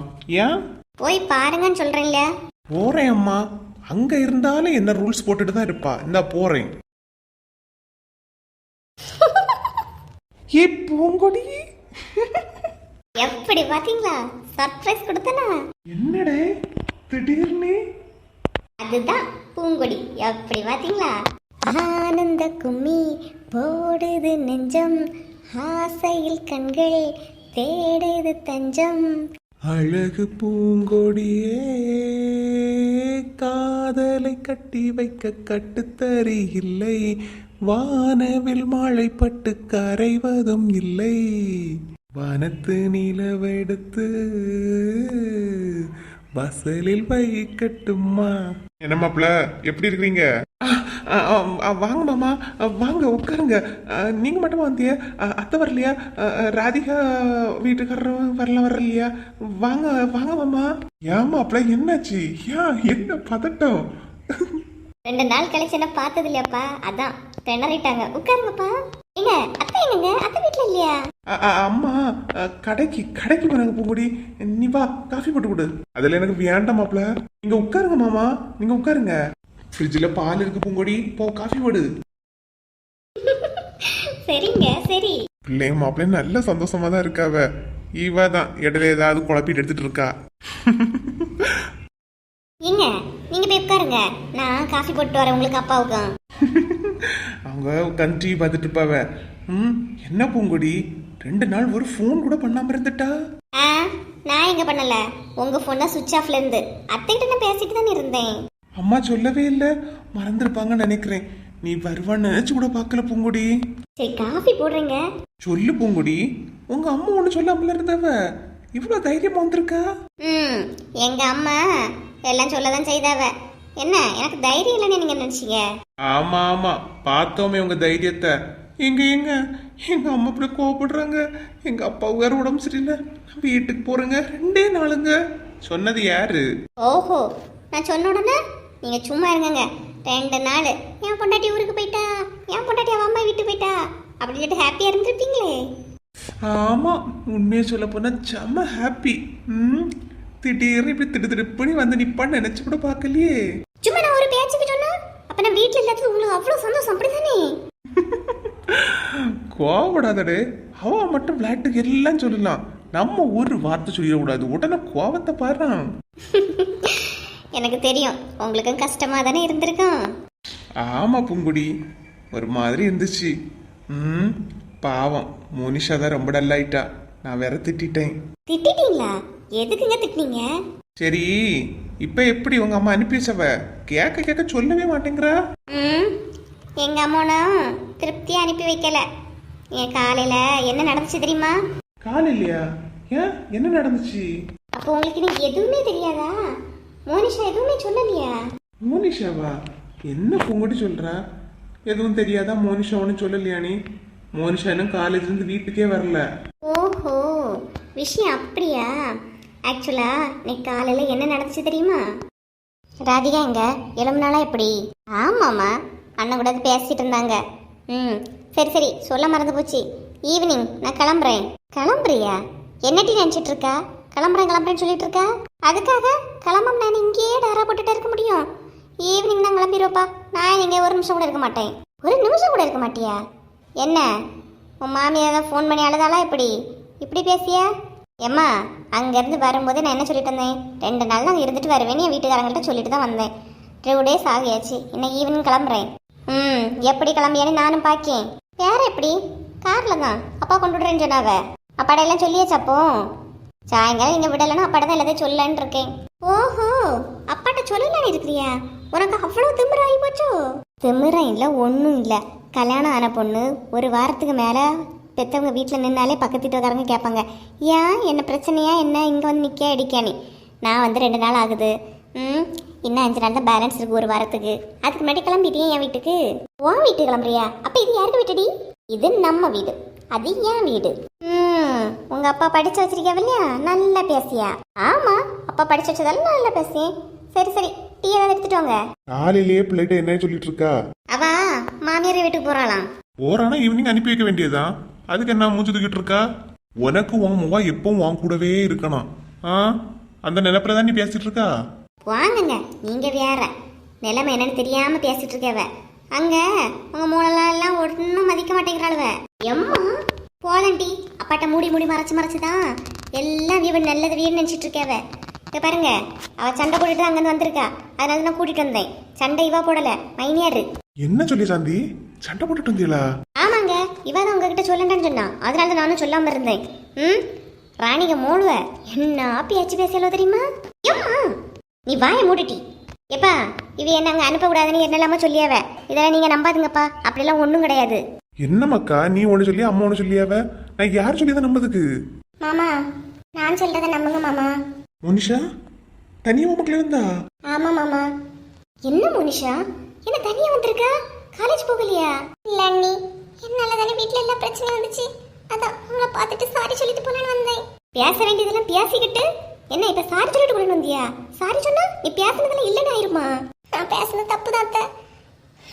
Speaker 2: ஏன்?
Speaker 1: போய் பாருங்கன்னு சொல்கிறேன்ல.
Speaker 2: போறேன் அம்மா. அங்க இருந்தாலும் என்ன ரூல்ஸ் போட்டுட்டு தான் இருப்பா. இந்தா போறேன். ஏ பூங்கொடி
Speaker 1: எப்படி பார்த்தீங்களா? சர்ப்ரைஸ் கொடுத்தனா?
Speaker 2: என்னடே திடீர்னு?
Speaker 1: அதுதான் பூங்கொடி. எப்படி பார்த்தீங்களா? ஆனந்த கும்மி போடுது நெஞ்சம், ஆசையில் கண்கள் தேடுது தஞ்சம்.
Speaker 2: அழகு பூங்கொடியே காதலை கட்டி வைக்க கட்டுத்தறி இல்லை, வானவில் மழை பட்டு கரைவதும் இல்லை, வனத்து நிலவெடுத்து பசலில் வைக்கட்டுமா. என்ன மாப்பிள்ள எப்படி இருக்கிறீங்க? வாங்க மாமா, வாங்க உட்காருங்க. நீங்க மட்டுமா வந்திய? அத்தை வரலையா? ராதிகா வீட்டுக்காரரும் வரலையா? வாங்க வாங்க மாமா. ஏன் மாப்பிள்ள என்னாச்சு? ஏன் என்ன பதட்டம்?
Speaker 1: 2 நாள் கழிச்சு என்ன பார்த்தது இல்லையாப்பா, அதான் திணறிட்டாங்க. உட்காருங்கப்பா. எங்க அத்தை எங்க? அத்தை வீட்டுல இல்லையா?
Speaker 2: அம்மா கடைக்கு போறாங்க பூங்குடி. நீ வா காஃபி போட்டு கொடு. அதுல எனக்கு வேண்டாம் மாப்பிள்ள. நீங்க உட்காருங்க மாமா, நீங்க உட்காருங்க. ஃப்ரிட்ஜில் பால் இருக்கு பூங்குடி, போ காஃபி போடு.
Speaker 1: சரிங்க சரி.
Speaker 2: பிள்ளைங்க மாப்பிள்ளையும் நல்ல சந்தோஷமா தான் இருக்காவ. இவ தான் இடையில ஏதாவது குழப்பிட்டு எடுத்துட்டு இருக்கா.
Speaker 1: ஏங்க நீங்க போய் உட்காருங்க, நான் காஃபி போட்டு வரேன் உங்களுக்கு அப்பாவுக்கும்.
Speaker 2: அவங்க உட்காந்து டிவி பார்த்துட்டு இருப்பாவ. என்ன பூங்குடி 2 நாள் ஒரு ஃபோன் கூட பண்ணாம இருந்துட்டா?
Speaker 1: நான் எங்க பண்ணல, உங்க போன் தான் சுவிட்ச் ஆஃப்ல இருந்து. அத்தைகிட்ட நான் பேசிட்டு தானே இருந்தேன்.
Speaker 2: அம்மா சொல்லவே இல்லை, மறந்துருப்பாங்கன்னு நினைக்கிறேன். நீ வருவான்னு நினைச்சு கூட பார்க்கல பூங்குடி.
Speaker 1: சரி காஃபி போடுறீங்க.
Speaker 2: சொல்லு பூங்குடி, உங்க அம்மா ஒண்ணு சொல்லாமல இருந்தவ இவ்வளவு தைரியமா வந்திருக்கா?
Speaker 1: எங்க அம்மா எல்லாம் சொல்லதான் செய்தாவ. என்ன எனக்கு தைரியம் இல்லைன்னு நீங்க நினைச்சீங்க?
Speaker 2: ஆமா ஆமா பார்த்தோமே உங்க தைரியத்தை. எங்க அம்மா இப்படி கோவப்படுறாங்க. எங்க அப்பா வேற உடம்பு சரியில்லை, வீட்டுக்கு போறேங்க 2 நாளுங்க. சொன்னது யாரு?
Speaker 1: ஓஹோ, நான் சொன்ன உடனே நீங்க சும்மா இருங்க. 2 நாள் என் பொண்டாட்டி ஊருக்கு போயிட்டா, என் பொண்டாட்டி அவ அம்மா வீட்டுக்கு போயிட்டா அப்படின்னு சொல்லிட்டு ஹாப்பியா இருந்திருப்பீங்களே.
Speaker 2: ஆமா உண்மையை சொல்ல போனா செம்ம ஹாப்பி. திடீர்னு இப்படி திடுதிடுப்புன்னு வந்து நிப்பான்னு நினைச்சு கூட பார்க்கலையே.
Speaker 1: சும்மா நான் ஒரு பேச்சுக்கு சொன்னா அப்ப நான் வீட்டுல இல்லாதது உங்களுக்கு அவ்வளவு சந்தோஷம் அப்படிதானே?
Speaker 2: கோவப்படாதடே, அவ மட்டும் விளையாட்டுக்கு எல்லாம் சொல்லலாம், நம்ம ஒரு வார்த்தை சொல்லிடக்கூடாது. உடனே கோவத்தை பாரு.
Speaker 1: எனக்கு தெரியும் உங்களுக்கும் கஷ்டமா தானே இருந்திருக்கும்.
Speaker 2: ஆமா பூங்குடி ஒரு மாதிரி இருந்துச்சு. பாவம் மோனிஷா தான் ரொம்ப டல்லாயிட்டா. நான் வேற திட்டிட்டேன்.
Speaker 1: திட்டிட்டீங்களா? எதுக்குங்க திட்டினீங்க?
Speaker 2: சரி இப்ப எப்படி உங்க அம்மா அனுப்பி வச்சவ கேட்க சொல்லவே மாட்டேங்கிறா?
Speaker 1: எங்க அம்மானா திருப்தியா அனுப்பி வைக்கல. என் காலையில என்ன நடந்துச்சு தெரியுமா?
Speaker 2: காலையிலயா? ஏன் என்ன நடந்துச்சு?
Speaker 1: அப்போ உங்களுக்கு இன்னும் எதுவுமே தெரியாதா? மோனிஷா எதுவுமே சொல்லலையா?
Speaker 2: மோனிஷாவா? என்ன பூங்குடி சொல்றா? எதுவும் தெரியாதா? மோனிஷா ஒன்னும் சொல்லலையா? நீ மோனிஷா இன்னும் காலேஜ்ல இருந்து வீட்டுக்கே வரல.
Speaker 1: ஓஹோ, விஷயம் அப்படியா? ஆக்சுவலா இன்னைக்கு காலையில என்ன நடந்துச்சு தெரியுமா? ராதிகா எங்க எழும்புனாலா எப்படி? ஆமாமா, அண்ணன் கூட பேசிட்டு இருந்தாங்க. ம் சரி சரி சொல்ல மறந்து போச்சு. ஈவினிங் நான் கிளம்புறேன். கிளம்புறியா? என்னட்டி நினச்சிட்டு இருக்கா? கிளம்புறேன்னு சொல்லிட்டு இருக்கா? அதுக்காக கிளம்ப நான் இங்கேயே டேரா போட்டுட்டு இருக்க முடியும்? ஈவினிங் நான் கிளம்பிடுவோப்பா. நான் இங்கே ஒரு நிமிஷம் கூட இருக்க மாட்டேன். ஒரு நிமிஷம் கூட இருக்க மாட்டியா? என்ன உன் மாமியார் தான் ஃபோன் பண்ணி அழுதாளா? இப்படி பேசியா? ஏம்மா அங்கேருந்து வரும்போது நான் என்ன சொல்லிட்டு வந்தேன்? 2 நாள் நான் இருந்துட்டு வருவேன்னு என் வீட்டுக்காரங்கள்ட்ட சொல்லிட்டு தான் வந்தேன். 2 டேஸ் ஆகியாச்சு. இன்னைக்கு ஈவினிங் கிளம்புறேன். ம் எப்படி கிளம்பியான்னு நானும் பார்க்கேன். வேற எப்படி? காரில் தான். அப்பா கொண்டு விடுறேன்னு சொன்னாவ. அப்பாட எல்லாம் சொல்லியாச்சு. அப்போ சாயங்காலம் இங்கே விடலைன்னா அப்பாட தான் எல்லாத்தையும் சொல்லலான்னு இருக்கேன். ஓஹோ, அப்பாட்ட சொல்லலான்னு இருக்கிறியா? உனக்கு அவ்வளோ திமிர ஆகி போச்சோ? திமிரம் இல்லை, ஒன்றும் இல்லை. கல்யாணம் ஆன பொண்ணு ஒரு வாரத்துக்கு மேலே பெற்றவங்க வீட்டில் நின்னாலே பக்கத்து வீட்டுக்காரங்க கேட்பாங்க, ஏன் என்ன பிரச்சனையா, என்ன இங்கே வந்து நிற்க அடிக்கானே. நான் வந்து 2 நாள் ஆகுது. இன்னும் 5 நாள் தான் பேலன்ஸ் இருக்கு ஒரு வாரத்துக்கு. அதுக்கு முன்னாடி கிளம்பிட்டியே என் வீட்டுக்கு. உன் வீட்டுக்கு கிளம்புறியா? அப்போ இது யாருக்கு வீட்டுடி? இது நம்ம வீடு, அது என் வீடு. உங்க அப்பா படிச்சு வச்சிருக்கவில்லையா? நல்லா பேசியா? ஆமா, அப்பா படிச்சு வச்சதால நல்லா பேசியேன். சரி சரி, டீ ஏதாவது எடுத்துட்டு வாங்க.
Speaker 3: காலையிலேயே பிள்ளைகிட்ட என்ன சொல்லிட்டு இருக்கா?
Speaker 1: அவ மாமியார் வீட்டுக்கு போறாளாம்.
Speaker 3: போறானா ஈவினிங் அனுப்பி வைக்க வேண்டியதுதான். அதுக்கு என்ன மூச்சு தூக்கிட்டு இருக்கா? உனக்கு உன் முகா எப்பவும் உன் கூடவே இருக்கணும். அந்த நினைப்புல தான் நீ பேசிட்டு இருக்கா?
Speaker 1: வாங்குங்க, நீங்க வேற நிலைமை என்னன்னு தெரியாம பேசிட்டு இருக்கவ. அங்க உங்க மூலெல்லாம் எல்லாம் ஒன்றும் மதிக்க மாட்டேங்கிறாளுவ. எம்மா போலண்டி, அப்பாட்ட மூடி மறைச்சுதான் எல்லாம் வீடு நல்லது வீடு நினைச்சிட்டு இருக்கவ. இங்க பாருங்க, அவ சண்டை போட்டுட்டு அங்கிருந்து வந்திருக்கா. அதனால நான் கூட்டிட்டு வந்தேன். சண்டை இவா போடல, மைனியாரு.
Speaker 3: என்ன சொல்லி சாந்தி? சண்டை போட்டுட்டு வந்தீங்களா?
Speaker 1: ஆமாங்க, இவ தான் உங்ககிட்ட சொல்லண்டான்னு சொன்னா. அதனால தான் நானும் சொல்லாம இருந்தேன். ராணிக மூழுவ என்ன பேச்சு பேசலோ தெரியுமா? ஏம்மா நீ வாய மூடிட்டி. எப்பா இவ என்ன அங்க அனுப்பக்கூடாதுன்னு என்னெல்லாம சொல்லியாவ. இதெல்லாம் நீங்க நம்பாதுங்கப்பா, அப்படிலாம் ஒன்றும் கிடையாது.
Speaker 3: என்ன மக்கா, நீ ஒண்ணு சொல்லி அம்மா ஒண்ணு சொல்லியாவ? நான் யார் சொல்லியதான் நம்பதுக்கு?
Speaker 1: மாமா நான் சொல்றத நம்புங்க மாமா.
Speaker 3: முனிஷா தனியா மக்களே வந்தா?
Speaker 1: ஆமா மாமா. என்ன முனிஷா, என்ன தனியா வந்திருக்கா? காலேஜ் போகலையா? இல்ல அண்ணி, என்னால தானே வீட்ல எல்லா பிரச்சனையும் வந்துச்சு. அதான் உங்களை பார்த்துட்டு சாரி சொல்லிட்டு போலான்னு வந்தேன். பேச வேண்டியதெல்லாம் பேசிக்கிட்டு என்ன இப்ப சாரி சொல்லிட்டு போலான்னு வந்தியா? சாரி சொன்னா நீ பேசுனதெல்லாம் இல்லைன்னு ஆயிருமா? நான் பேசுனது தப்பு தான் அத்தை,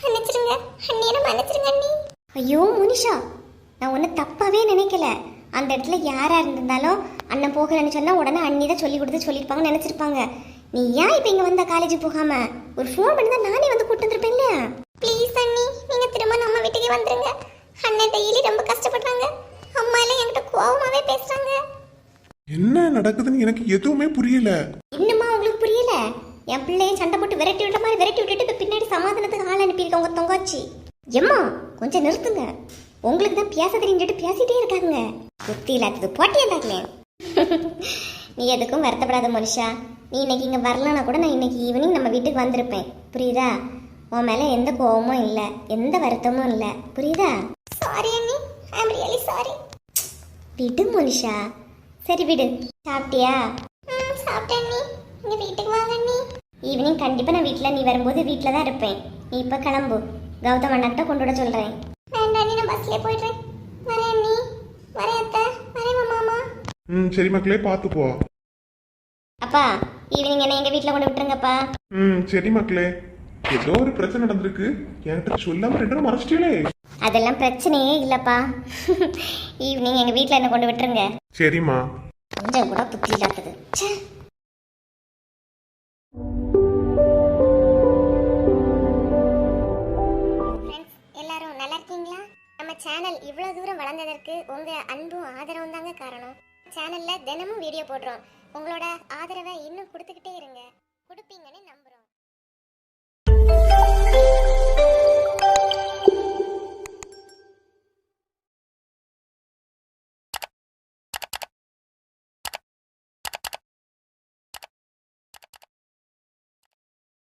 Speaker 1: மன்னிச்சிருங்க அண்ணி, என்ன மன்னிச்சிருங்க அண்ணி. ஐயோ முனிஷா, நான் ஒன்றும் தப்பாவே நினைக்கல. அந்த இடத்துல யாரா இருந்திருந்தாலும் அண்ணன் போகலன்னு சொன்னா உடனே அண்ணி தான் சொல்லி கொடுத்து சொல்லியிருப்பாங்கன்னு நினைச்சிருப்பாங்க. நீ ஏன் இப்ப இங்க வந்த காலேஜ் போகாம ஒரு ஃபோன் பண்ணி தான் நானே வந்து கூட்டு வந்திருப்பேன் இல்லையா? ப்ளீஸ் அண்ணி, நீங்க திரும்ப நம்ம வீட்டுக்கு வந்துருங்க. அண்ணன் டெய்லி ரொம்ப கஷ்டப்படுறாங்க. அம்மா எல்லாம் என்கிட்ட கோவமாவே பேசுறாங்க.
Speaker 3: என்ன நடக்குதுன்னு எனக்கு எதுவுமே புரியல.
Speaker 1: இன்னுமா உங்களுக்கு புரியல? என் பிள்ளைய சண்டை போட்டு விரட்டி விட்ட மாதிரி விரட்டி விட்டுட்டு இப்ப பின்னாடி சமாதானத்துக்கு ஆள் அனுப்பியிருக்க உங்க தொங்காச்சி. எம்மா கொஞ்சம் நிறுத்துங்க. உங்களுக்கு தான் பேச தெரிஞ்சுட்டு பேசிட்டே இருக்காங்க. புத்தி இல்லாதது போட்டியா தாக்கலே. நீ எதுக்கும் வருத்தப்படாத மனுஷா. நீ இன்னைக்கு இங்க வரலன்னா கூட நான் இன்னைக்கு ஈவினிங் நம்ம வீட்டுக்கு வந்திருப்பேன். புரியுதா? உன் மேல எந்த கோவமும் இல்லை, எந்த வருத்தமும் இல்லை. புரியுதா? சாரி அண்ணி, ஐ அம் ரியலி சாரி. விடு மனுஷா, சரி விடு. சாப்பிட்டியா? சாப்பிட்டேன் அண்ணி. இங்க வீட்டுக்கு வாங்க அண்ணி. ஈவினிங் கண்டிப்பா நான் வீட்டில், நீ வரும்போது வீட்டில் தான் இருப்பேன். நீ இப்போ கிளம்பு. கௌதம் அண்ணாட்ட கொண்டு விட சொல்றேன். வேண்டாம் அண்ணி, நான் பஸ்லேயே போயிடுறேன். வரேன் அண்ணி. வரேன் அத்தை. வரேன் மாமா.
Speaker 3: சரி மக்களே, பார்த்து போ.
Speaker 1: அப்பா ஈவினிங் என்ன எங்க வீட்டில் கொண்டு விட்டுருங்கப்பா.
Speaker 3: சரி மக்களே. ஏதோ ஒரு பிரச்சனை நடந்திருக்கு, என்கிட்ட சொல்லாம 2 நாள் மறைச்சிட்டீங்களே.
Speaker 1: அதெல்லாம் பிரச்சனையே இல்லப்பா. ஈவினிங் எங்க வீட்டில் என்ன கொண்டு விட்டுருங்க.
Speaker 3: சரிம்மா.
Speaker 1: கொஞ்சம் கூட புத்தி இல்லாதது. எல்லாரும் நல்லா இருக்கீங்களா? நம்ம சேனல் இவ்வளவு தூரம் வளர்ந்ததற்கு உங்க அன்பும் ஆதரவும் தாங்க காரணம். சேனல்ல தினமும் வீடியோ போடுறோம். உங்களோட ஆதரவை இன்னும் கொடுத்துக்கிட்டே இருங்க. கொடுப்பீங்கன்னு நம்புறோம்.